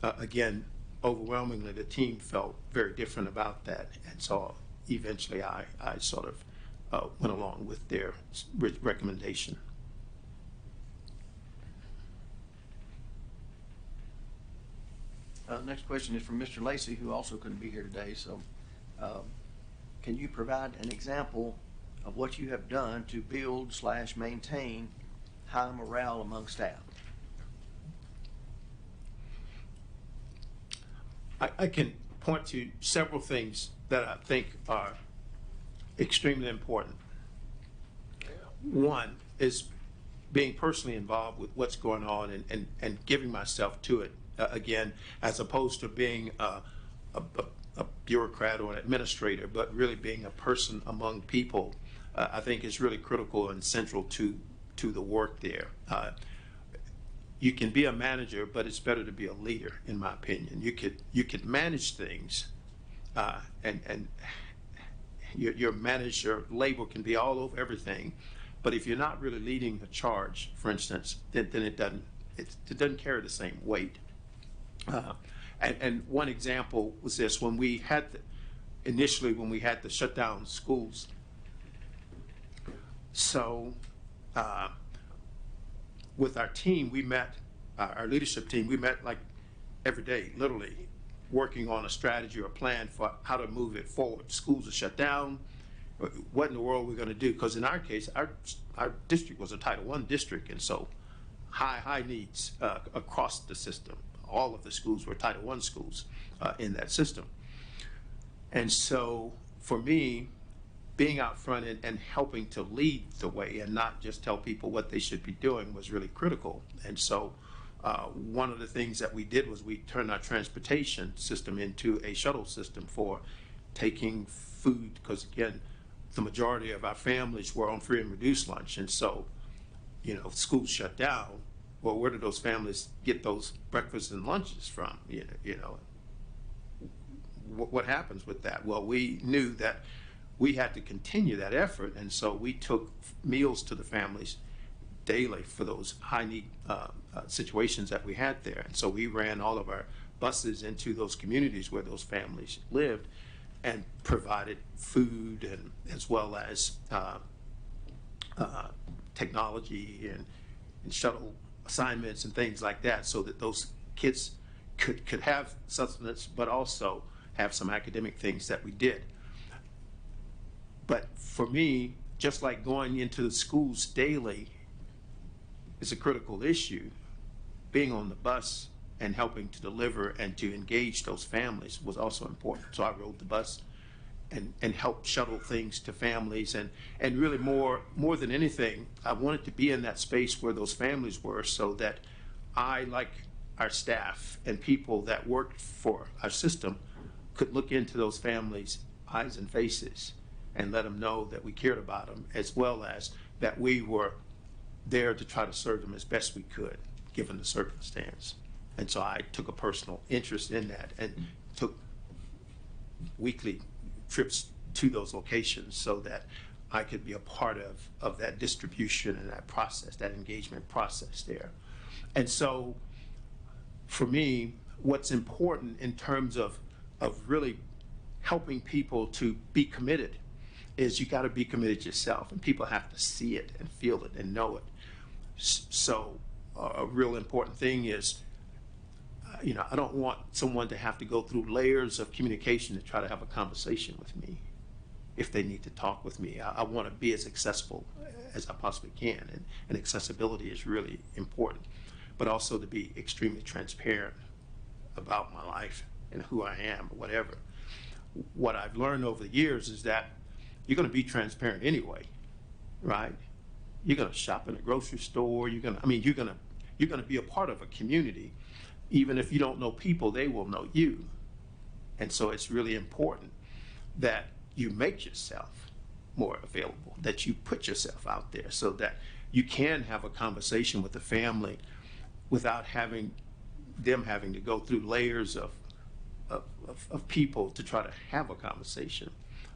again, overwhelmingly, the team felt very different about that. And so eventually I sort of went along with their recommendation. Next question is from Mr. Lacy, who also couldn't be here today. So can you provide an example of what you have done to build/maintain high morale among staff? I can point to several things that I think are extremely important. One is being personally involved with what's going on and giving myself to it, again, as opposed to being a bureaucrat or an administrator, but really being a person among people, I think is really critical and central to the work there. You can be a manager, but it's better to be a leader, in my opinion. You could manage things, and your manager label can be all over everything, but if you're not really leading the charge, for instance, then it doesn't carry the same weight. And one example was this: when we had initially to shut down schools. So with our team, we met, our leadership team, we met like every day, literally, working on a strategy or plan for how to move it forward. Schools are shut down. What in the world are we going to do? Because in our case, our district was a Title I district, and so high needs across the system. All of the schools were Title I schools in that system. And so for me, being out front and helping to lead the way and not just tell people what they should be doing was really critical. And so one of the things that we did was we turned our transportation system into a shuttle system for taking food, because again, the majority of our families were on free and reduced lunch. And so, schools shut down. Well, where do those families get those breakfasts and lunches from? What happens with that? Well, we knew that we had to continue that effort, and so we took meals to the families daily for those high need situations that we had there. And so we ran all of our buses into those communities where those families lived and provided food, and as well as technology and shuttle assignments and things like that, so that those kids could have sustenance, but also have some academic things that we did. But for me, just like going into the schools daily is a critical issue, being on the bus and helping to deliver and to engage those families was also important. So I rode the bus and helped shuttle things to families, and really more than anything, I wanted to be in that space where those families were, so that I, like our staff and people that worked for our system, could look into those families' eyes and faces and let them know that we cared about them, as well as that we were there to try to serve them as best we could, given the circumstance. And so I took a personal interest in that and took weekly trips to those locations so that I could be a part of that distribution and that process, that engagement process there. And so for me, what's important in terms of really helping people to be committed is you got to be committed yourself, and people have to see it and feel it and know it. So a real important thing is, I don't want someone to have to go through layers of communication to try to have a conversation with me if they need to talk with me. I want to be as accessible as I possibly can, and accessibility is really important, but also to be extremely transparent about my life and who I am, or whatever. What I've learned over the years is that you're going to be transparent anyway, right? You're going to shop in a grocery store. You're going to be a part of a community. Even if you don't know people, they will know you. And so it's really important that you make yourself more available, that you put yourself out there so that you can have a conversation with the family without having to go through layers of people to try to have a conversation.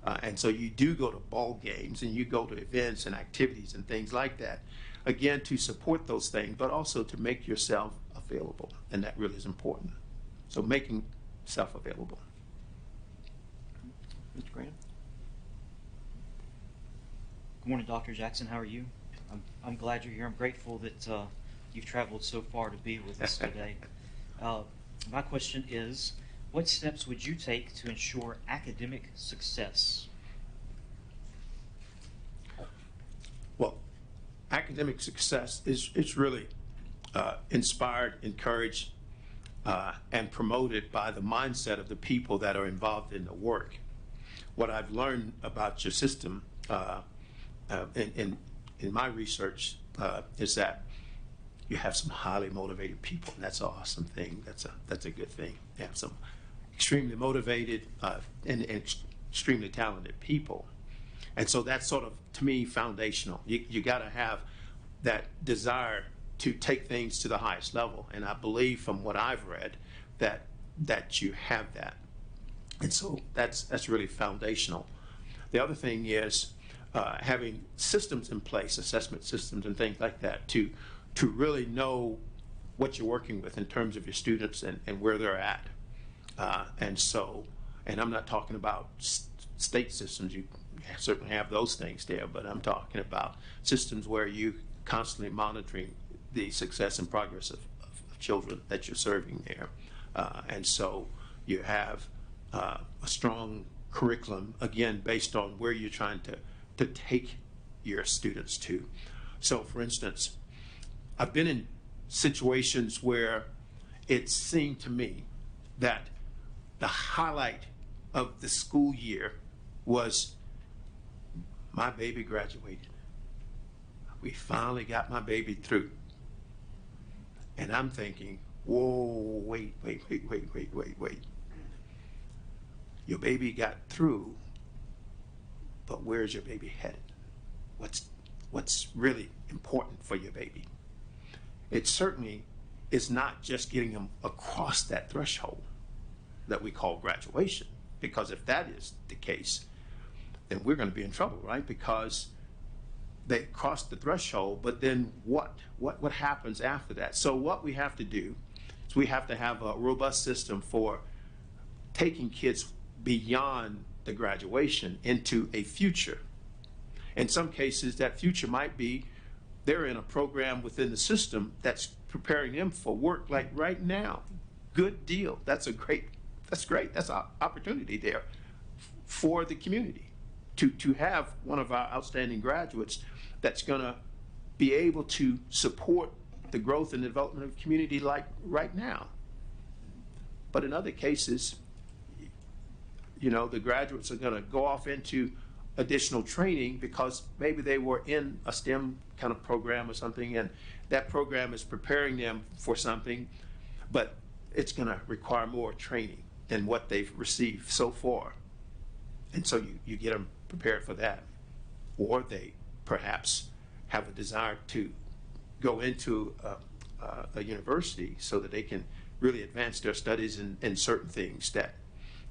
And so you do go to ball games and you go to events and activities and things like that, again, to support those things, but also to make yourself available. And that really is important. So making self available. Mr. Graham? Good morning, Dr. Jackson. How are you? I'm glad you're here. I'm grateful that you've traveled so far to be with us today. My question is, what steps would you take to ensure academic success? Well, academic success is really inspired, encouraged, and promoted by the mindset of the people that are involved in the work. what I've learned about your system in my research is that you have some highly motivated people, and that's an awesome thing. That's a good thing. You have some extremely motivated and extremely talented people, and so that's sort of, to me, foundational. You got to have that desire to take things to the highest level, and I believe from what I've read that you have that, and so that's really foundational. The other thing is having systems in place, assessment systems and things like that, to really know what you're working with in terms of your students and where they're at. And I'm not talking about state systems. You certainly have those things there, but I'm talking about systems where you constantly monitoring the success and progress of children that you're serving there. And so you have a strong curriculum, again, based on where you're trying to take your students to. So, for instance, I've been in situations where it seemed to me that the highlight of the school year was my baby graduated. We finally got my baby through. And I'm thinking, whoa, wait. Your baby got through, but where's your baby headed? What's really important for your baby? It certainly is not just getting them across that threshold that we call graduation, because if that is the case, then we're going to be in trouble, right? Because they crossed the threshold, but then what happens after that? So what we have to do is we have to have a robust system for taking kids beyond the graduation into a future. In some cases, that future might be they're in a program within the system that's preparing them for work like right now. Good deal. That's great. That's an opportunity there for the community to have one of our outstanding graduates that's going to be able to support the growth and development of the community like right now. But in other cases, the graduates are going to go off into additional training because maybe they were in a STEM kind of program or something, and that program is preparing them for something, but it's going to require more training than what they've received so far. And so you get them prepared for that. Or they perhaps have a desire to go into a university so that they can really advance their studies in certain things that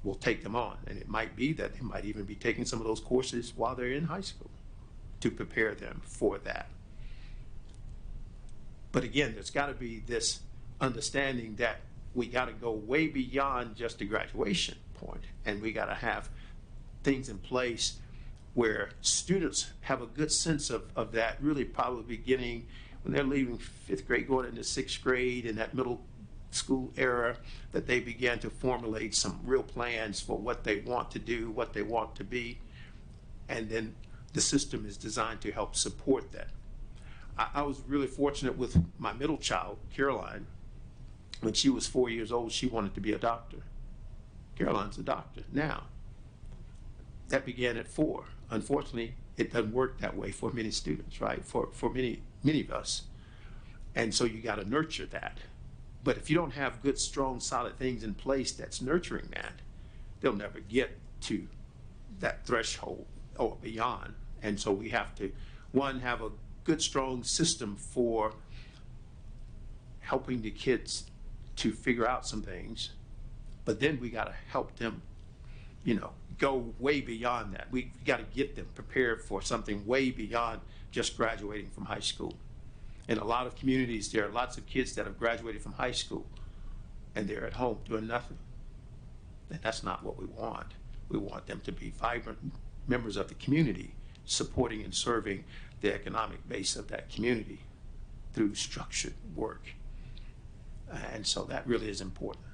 will take them on. And it might be that they might even be taking some of those courses while they're in high school to prepare them for that. But again, there's got to be this understanding that we got to go way beyond just the graduation point, and we got to have things in place where students have a good sense of that, really probably beginning when they're leaving 5th grade, going into 6th grade, in that middle school era, that they began to formulate some real plans for what they want to do, what they want to be, and then the system is designed to help support that. I was really fortunate with my middle child, Caroline. When she was 4 years old, she wanted to be a doctor. Caroline's a doctor now. That began at 4. Unfortunately, it doesn't work that way for many students, right? For many of us. And so you got to nurture that. But if you don't have good, strong, solid things in place that's nurturing that, they'll never get to that threshold or beyond. And so we have to, one, have a good, strong system for helping the kids to figure out some things, but then we got to help them, go way beyond that. We got to get them prepared for something way beyond just graduating from high school. In a lot of communities, there are lots of kids that have graduated from high school and they're at home doing nothing. And that's not what we want. We want them to be vibrant members of the community, supporting and serving the economic base of that community through structured work. And so that really is important.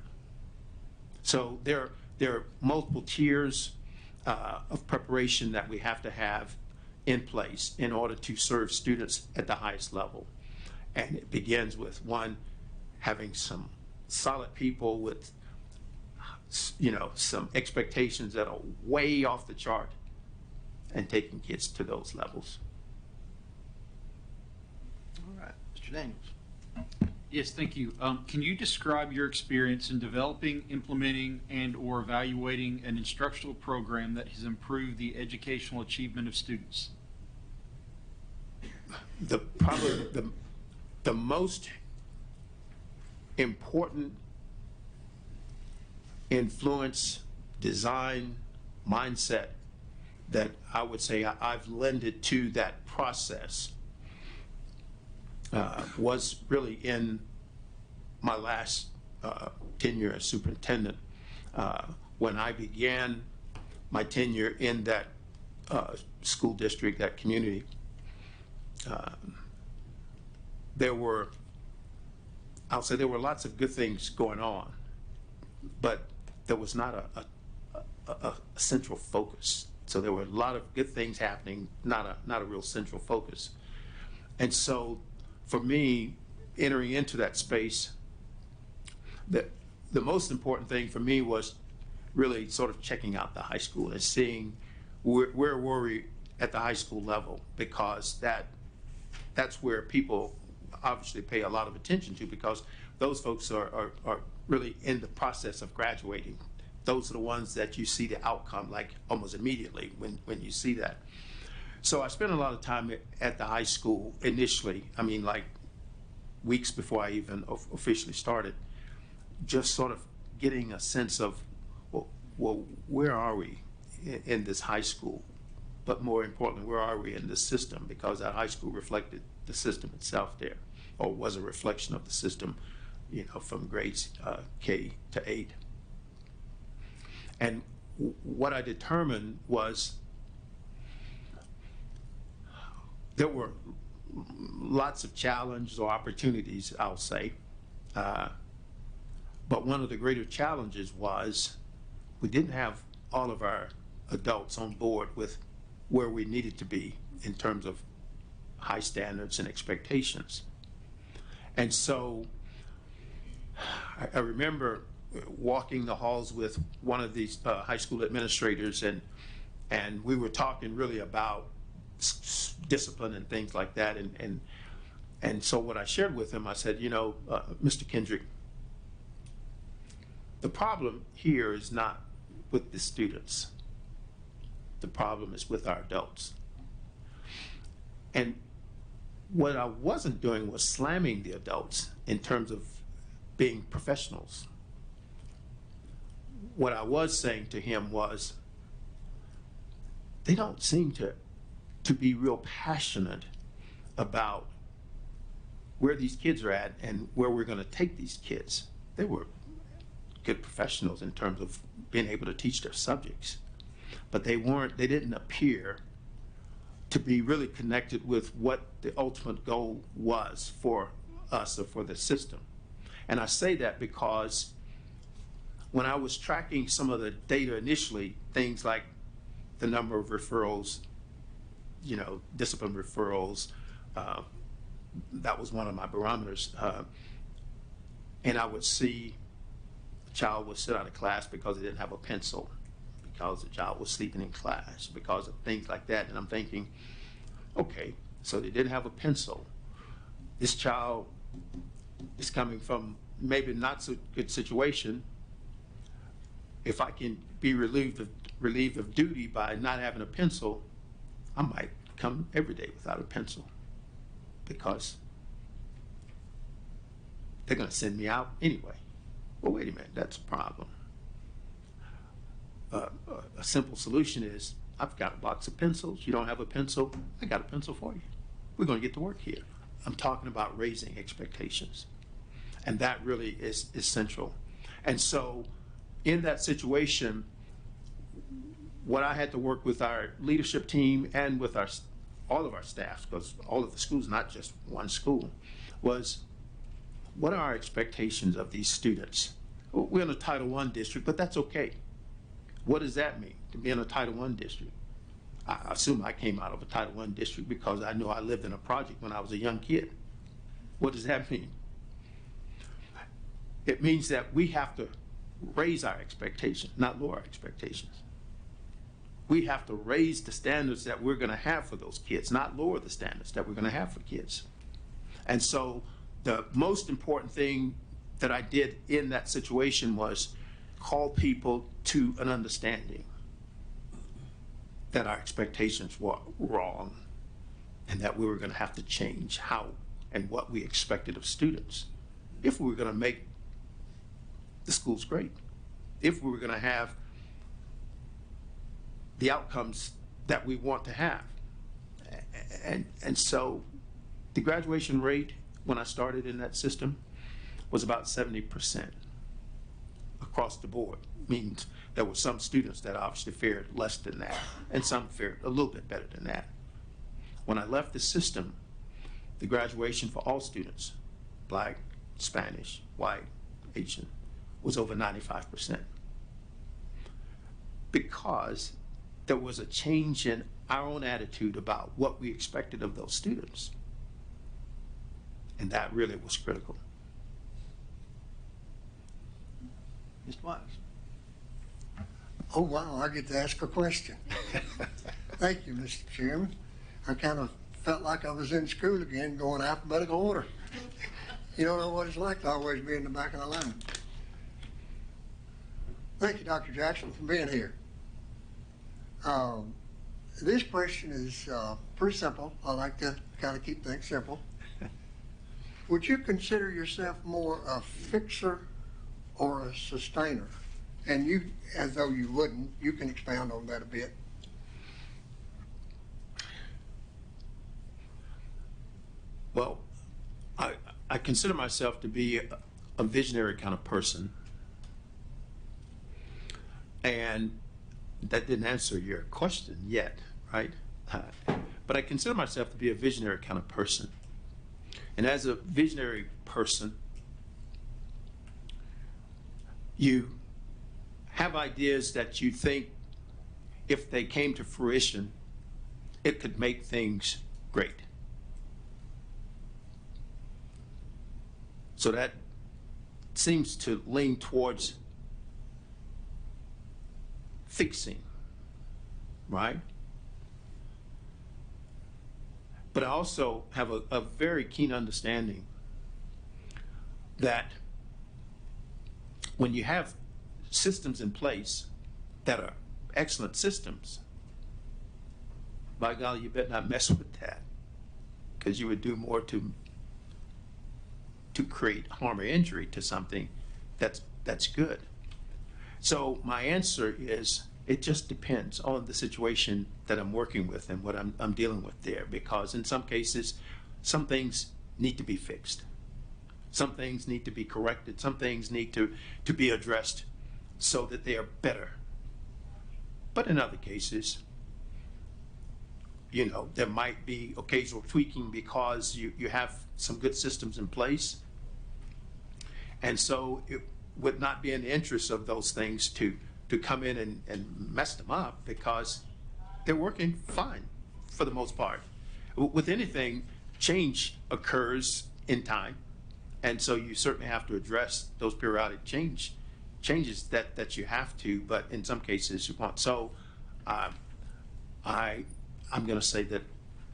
So there are multiple tiers of preparation that we have to have in place in order to serve students at the highest level. And it begins with, one, having some solid people with some expectations that are way off the chart and taking kids to those levels. All right, Mr. Daniels. Yes, thank you. Can you describe your experience in developing, implementing, and/or evaluating an instructional program that has improved the educational achievement of students? Probably the most important influence, design, mindset that I would say I've lended to that process was really in my last tenure as superintendent. When I began my tenure in that school district, that community, there were lots of good things going on, but there was not a central focus. So there were a lot of good things happening, not a real central focus. And so for me, entering into that space, the most important thing for me was really sort of checking out the high school and seeing where were we at the high school level, because that's where people obviously pay a lot of attention to, because those folks are really in the process of graduating. Those are the ones that you see the outcome like almost immediately when you see that. So I spent a lot of time at the high school initially, I mean like weeks before I even officially started, just sort of getting a sense of, well, where are we in this high school? But more importantly, where are we in this system? Because that high school reflected the system itself there, or was a reflection of the system, from grades K to 8. And what I determined was there were lots of challenges or opportunities, I'll say. But one of the greater challenges was we didn't have all of our adults on board with where we needed to be in terms of high standards and expectations. And so I remember walking the halls with one of these high school administrators, and we were talking really about discipline and things like that. And so what I shared with him, I said, Mr. Kendrick, the problem here is not with the students. The problem is with our adults. And what I wasn't doing was slamming the adults in terms of being professionals. What I was saying to him was, they don't seem to be real passionate about where these kids are at and where we're going to take these kids. They were good professionals in terms of being able to teach their subjects, but they didn't appear to be really connected with what the ultimate goal was for us or for the system. And I say that because when I was tracking some of the data initially, things like the number of referrals, discipline referrals, that was one of my barometers. And I would see a child would sit out of class because they didn't have a pencil, because the child was sleeping in class, because of things like that. And I'm thinking, okay, so they didn't have a pencil. This child is coming from maybe not so good situation. If I can be relieved of duty by not having a pencil, I might come every day without a pencil, because they're going to send me out anyway. Well, wait a minute, that's a problem. A simple solution is, I've got a box of pencils. You don't have a pencil? I got a pencil for you. We're going to get to work here. I'm talking about raising expectations. And that really is central. And so in that situation, what I had to work with our leadership team and with all of our staff, because all of the schools, not just one school, was what are our expectations of these students? We're in a Title I district, but that's okay. What does that mean, to be in a Title I district? I assume I came out of a Title I district because I knew I lived in a project when I was a young kid. What does that mean? It means that we have to raise our expectations, not lower our expectations. We have to raise the standards that we're going to have for those kids, not lower the standards that we're going to have for kids. And so the most important thing that I did in that situation was call people to an understanding that our expectations were wrong and that we were going to have to change how and what we expected of students if we were going to make the schools great, if we were going to have the outcomes that we want to have. And so the graduation rate when I started in that system was about 70% across the board. Means there were some students that obviously fared less than that, and some fared a little bit better than that. When I left the system, the graduation for all students, Black, Spanish, white, Asian, was over 95%. Because there was a change in our own attitude about what we expected of those students. And that really was critical. Mr. Wise. Oh, wow, I get to ask a question. Thank you, Mr. Chairman. I kind of felt like I was in school again, going alphabetical order. You don't know what it's like to always be in the back of the line. Thank you, Dr. Jackson, for being here. This question is pretty simple. I like to kind of keep things simple. Would you consider yourself more a fixer or a sustainer? And you, as though you wouldn't, you can expound on that a bit. Well, I consider myself to be a visionary kind of person. And that didn't answer your question yet, right? But I consider myself to be a visionary kind of person. And as a visionary person, you have ideas that you think, if they came to fruition, it could make things great. So that seems to lean towards fixing, right? But I also have a very keen understanding that when you have systems in place that are excellent systems, by golly, you better not mess with that, because you would do more to create harm or injury to something that's good. So my answer is, it just depends on the situation that I'm working with and what I'm dealing with there, because in some cases, some things need to be fixed. Some things need to be corrected. Some things need to be addressed so that they are better. But in other cases, you know, there might be occasional tweaking because you have some good systems in place. And so it would not be in the interest of those things to come in and mess them up, because they're working fine for the most part. With anything, change occurs in time. And so you certainly have to address those periodic changes that you have to, but in some cases you want. So I'm going to say that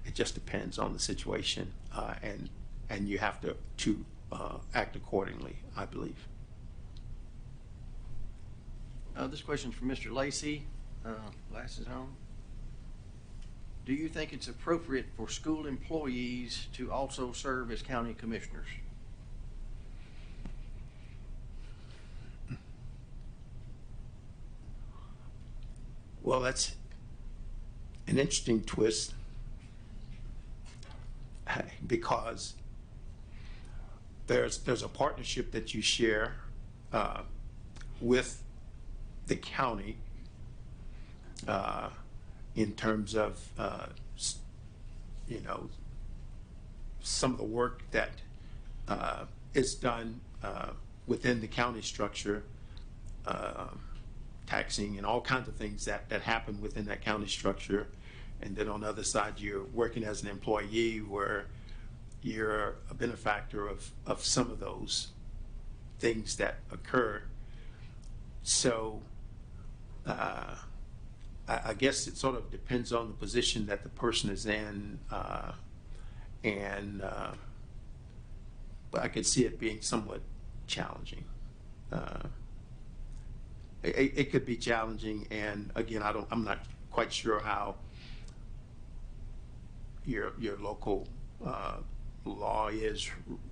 it just depends on the situation, and you have to act accordingly, I believe. This question is from Mr. Lacey, glasses on. Do you think it's appropriate for school employees to also serve as county commissioners? Well, that's an interesting twist, because there's a partnership that you share with the county in terms of you know, some of the work that is done within the county structure, taxing and all kinds of things that happen within that county structure. And then on the other side, you're working as an employee where you're a benefactor of some of those things that occur. So I guess it sort of depends on the position that the person is in, but I could see it being somewhat challenging. It could be challenging, and again, I'm not quite sure how your local law is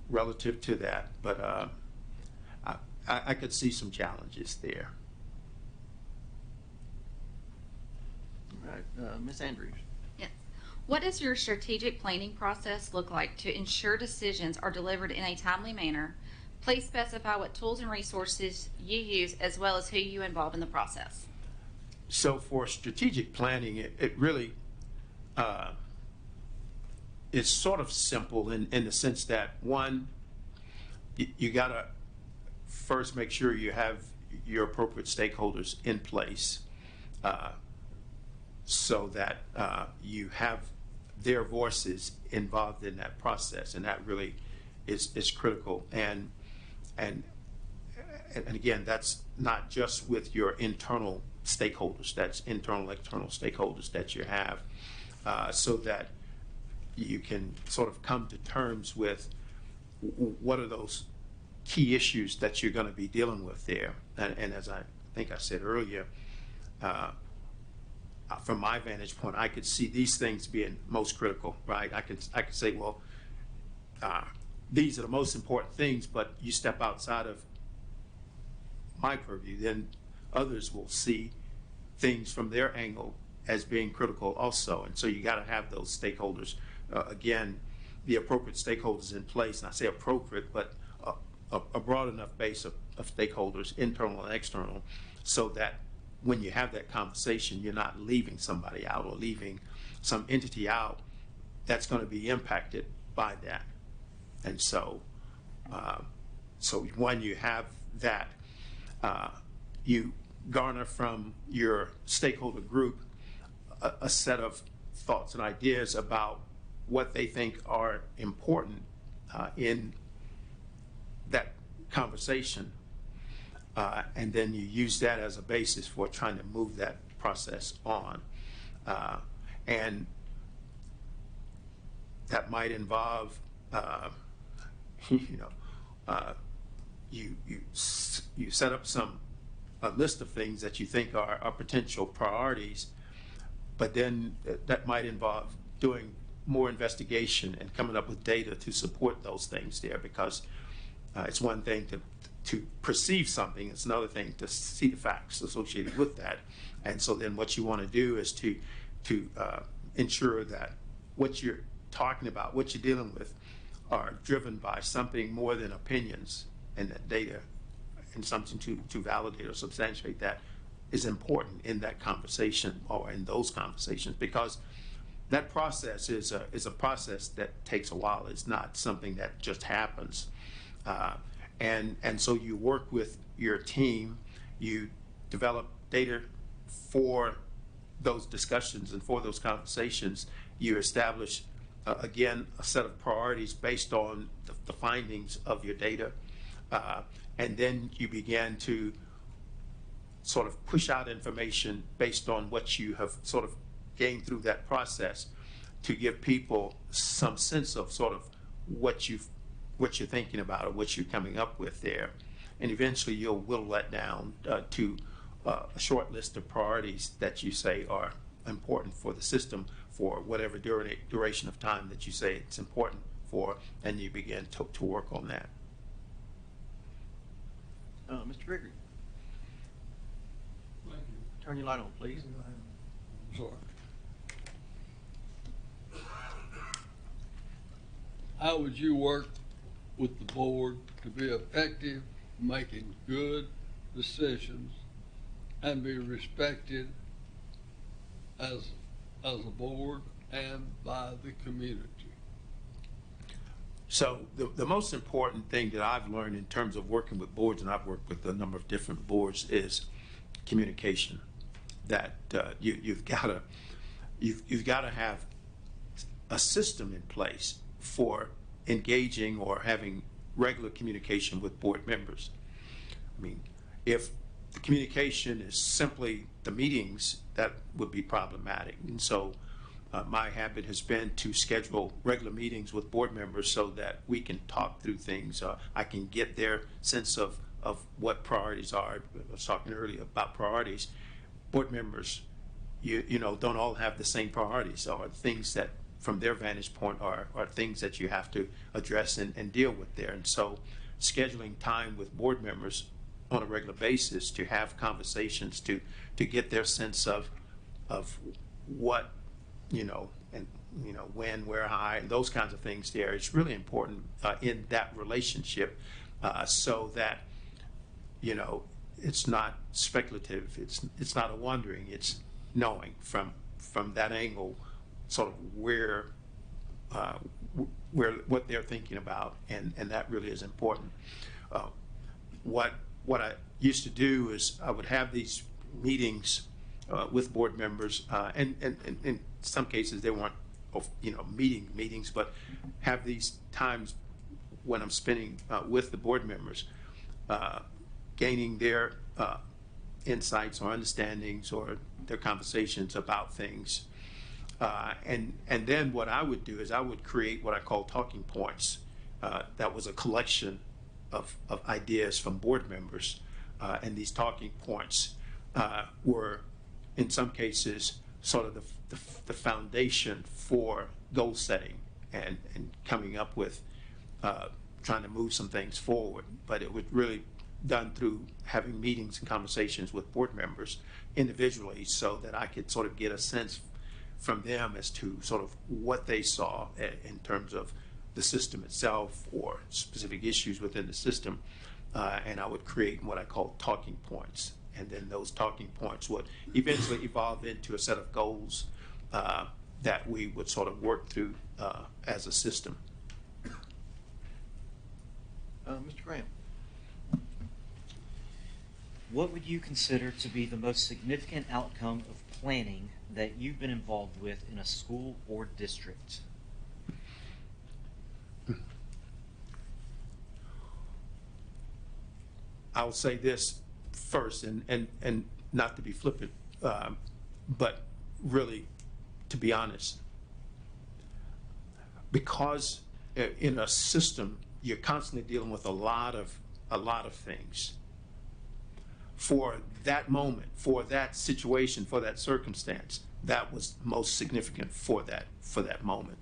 relative to that, but I could see some challenges there. All right, Ms. Andrews. Yes. What does your strategic planning process look like to ensure decisions are delivered in a timely manner? Please specify what tools and resources you use as well as who you involve in the process. So for strategic planning, it really is sort of simple in the sense that, one, you got to first make sure you have your appropriate stakeholders in place so that you have their voices involved in that process, and that really is critical. And again, that's not just with your internal stakeholders, that's internal, external stakeholders that you have, so that you can sort of come to terms with what are those key issues that you're going to be dealing with there. And as I think I said earlier, from my vantage point, I could see these things being most critical, right? I could say, well, these are the most important things, but you step outside of my purview, then others will see things from their angle as being critical also. And so you got to have those stakeholders, again, the appropriate stakeholders in place. And I say appropriate, but a broad enough base of stakeholders, internal and external, so that when you have that conversation, you're not leaving somebody out or leaving some entity out that's going to be impacted by that. And so, when you have that, you garner from your stakeholder group a set of thoughts and ideas about what they think are important in that conversation, and then you use that as a basis for trying to move that process on. And that might involve you set up a list of things that you think are potential priorities, but then that might involve doing more investigation and coming up with data to support those things there, because it's one thing to perceive something, it's another thing to see the facts associated with that. And so then what you want to do is to ensure that what you're talking about, what you're dealing with, are driven by something more than opinions, and that data and something to validate or substantiate that is important in that conversation or in those conversations, because that process is a process that takes a while. It's not something that just happens. And so you work with your team, you develop data for those discussions and for those conversations. You establish, again, a set of priorities based on the findings of your data. And then you begin to sort of push out information based on what you have sort of gained through that process to give people some sense of sort of what you're thinking about or what you're coming up with there. And eventually you'll whittle that down to a short list of priorities that you say are important for the system for whatever duration of time that you say it's important for, and you begin to work on that. Mr. Gregory, Thank you. turn your light on, please. Sorry. How would you work with the board to be effective, making good decisions, and be respected as a board and by the community? So the most important thing that I've learned in terms of working with boards, and I've worked with a number of different boards, is communication. That you've got to have a system in place for engaging or having regular communication with board members. I mean, if the communication is simply the meetings that would be problematic. And so my habit has been to schedule regular meetings with board members so that we can talk through things. I can get their sense of what priorities are. I was talking earlier about priorities. Board members, you know, don't all have the same priorities, or things that from their vantage point are things that you have to address and deal with there. And so scheduling time with board members on a regular basis to have conversations to get their sense of what, you know, and, you know, when, where, how, and those kinds of things there. It's really important in that relationship so that, you know, it's not speculative. It's not a wondering. It's knowing from that angle sort of where what they're thinking about, and that really is important. What I used to do is I would have these meetings with board members, and in some cases they weren't, you know, meetings, but have these times when I'm spending with the board members, gaining their insights or understandings or their conversations about things. And then what I would do is I would create what I call talking points. That was a collection of ideas from board members. And these talking points were, in some cases, sort of the foundation for goal setting and coming up with trying to move some things forward. But it was really done through having meetings and conversations with board members individually so that I could sort of get a sense from them as to sort of what they saw in terms of the system itself or specific issues within the system. And I would create what I call talking points. And then those talking points would eventually evolve into a set of goals that we would sort of work through as a system. Mr. Graham. What would you consider to be the most significant outcome of planning that you've been involved with in a school or district? I'll say this first, and not to be flippant, but really to be honest. Because in a system, you're constantly dealing with a lot of things. For that moment, for that situation, for that circumstance, that was most significant for that moment.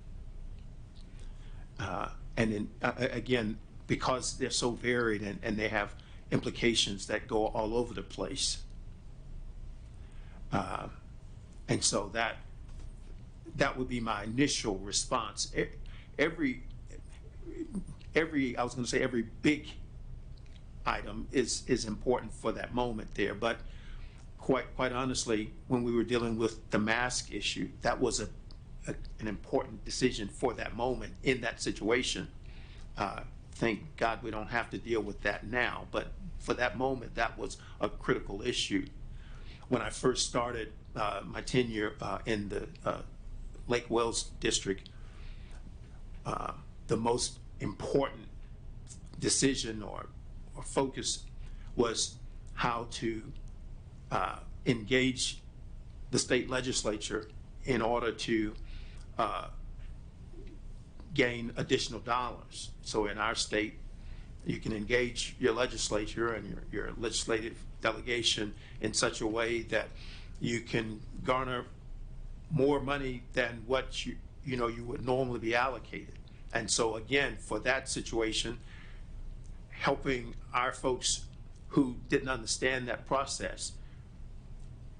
And then again, because they're so varied and they have implications that go all over the place. And so that would be my initial response. Every big item is important for that moment there, but quite honestly, when we were dealing with the mask issue, that was an important decision for that moment in that situation. Thank God we don't have to deal with that now, but for that moment, that was a critical issue. When I first started my tenure in the Lake Wales district, the most important decision or focus was how to engage the state legislature in order to gain additional dollars. So in our state, you can engage your legislature and your legislative delegation in such a way that you can garner more money than what you would normally be allocated. And so again, for that situation, helping our folks who didn't understand that process,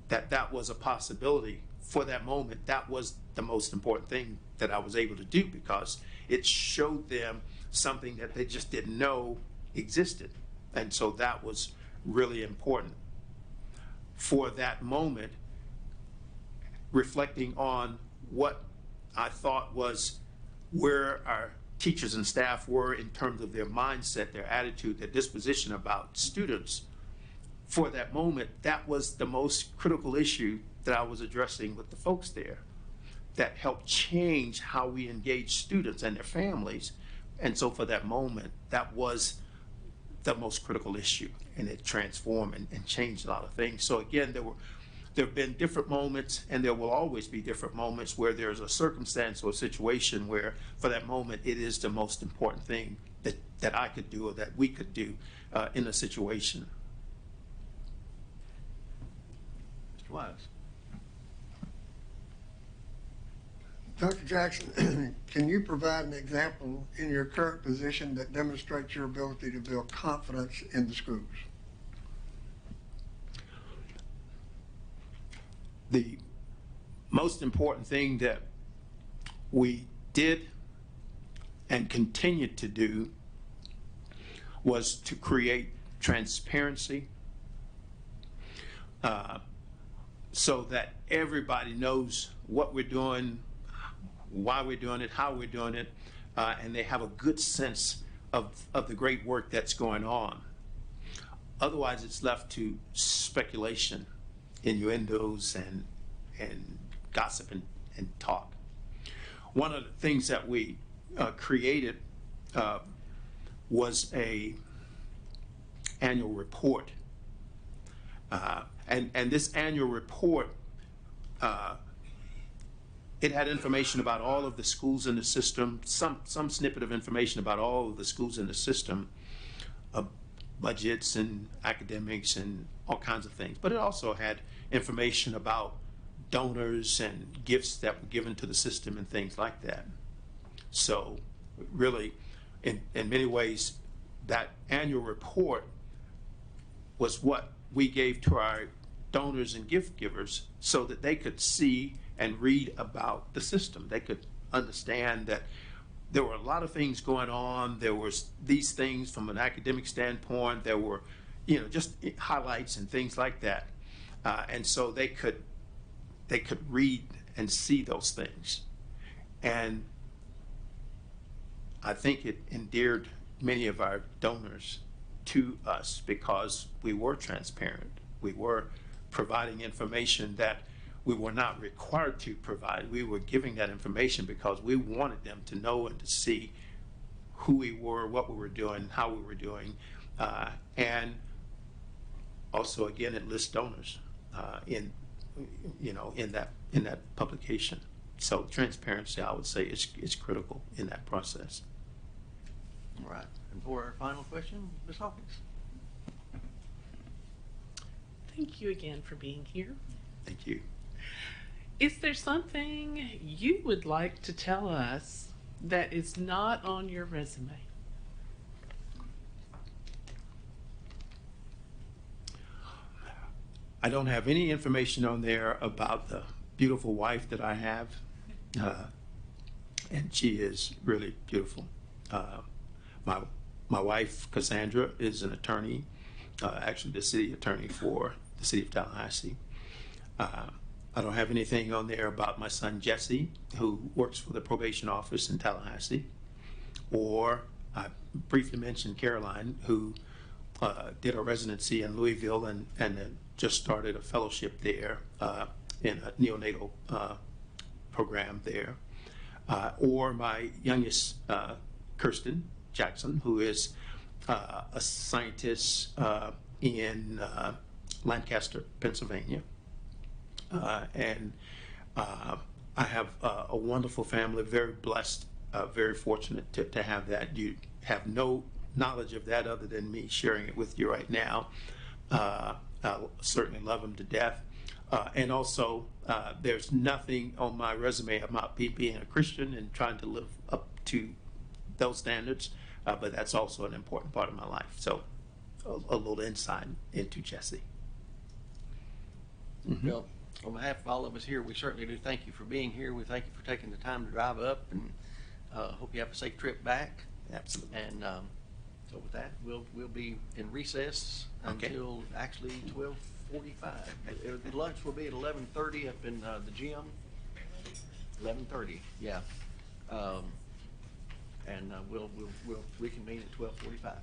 that was a possibility for that moment, that was the most important thing that I was able to do, because it showed them something that they just didn't know existed. And so that was really important. For that moment, reflecting on what I thought was where our teachers and staff were in terms of their mindset, their attitude, their disposition about students, for that moment, that was the most critical issue that I was addressing with the folks there, that helped change how we engage students and their families. And so for that moment, that was the most critical issue, and it transformed and changed a lot of things. So again, there have been different moments, and there will always be different moments where there's a circumstance or a situation where, for that moment, it is the most important thing that I could do or that we could do in a situation. Mr. Wise. Dr. Jackson, can you provide an example in your current position that demonstrates your ability to build confidence in the schools? The most important thing that we did and continued to do was to create transparency so that everybody knows what we're doing, why we're doing it, how we're doing it, and they have a good sense of the great work that's going on. Otherwise, it's left to speculation, innuendos, and gossip and talk. One of the things that we created was a annual report. And this annual report, it had information about all of the schools in the system, some snippet of information about all of the schools in the system, budgets and academics and all kinds of things. But it also had information about donors and gifts that were given to the system and things like that. So really, in many ways, that annual report was what we gave to our donors and gift givers so that they could see and read about the system. They could understand that there were a lot of things going on. There was these things from an academic standpoint. There were, just highlights and things like that. And so they could read and see those things. And I think it endeared many of our donors to us because we were transparent. We were providing information that we were not required to provide. We were giving that information because we wanted them to know and to see who we were, what we were doing, how we were doing, and also again it lists donors in that publication. So transparency, I would say, is critical in that process. All right. And for our final question, Ms. Hawkins. Thank you again for being here. Thank you. Is there something you would like to tell us that is not on your resume? I don't have any information on there about the beautiful wife that I have, and she is really beautiful. My wife, Cassandra, is an attorney, actually the city attorney for the city of Tallahassee. I don't have anything on there about my son, Jesse, who works for the probation office in Tallahassee. Or I briefly mentioned Caroline, who did a residency in Louisville and just started a fellowship there in a neonatal program there. Or my youngest, Kirsten Jackson, who is a scientist in Lancaster, Pennsylvania. And I have a wonderful family, very blessed, very fortunate to have that. You have no knowledge of that other than me sharing it with you right now. I certainly love them to death. And also, there's nothing on my resume about me being a Christian and trying to live up to those standards, but that's also an important part of my life. So a little insight into Jesse. Mm-hmm. Well, on behalf of all of us here, we certainly do thank you for being here. We thank you for taking the time to drive up, and hope you have a safe trip back. Absolutely. And so with that, we'll be in recess until actually 12:45. Lunch will be at 11:30 up in the gym. 11:30, yeah. And we'll reconvene at 12:45.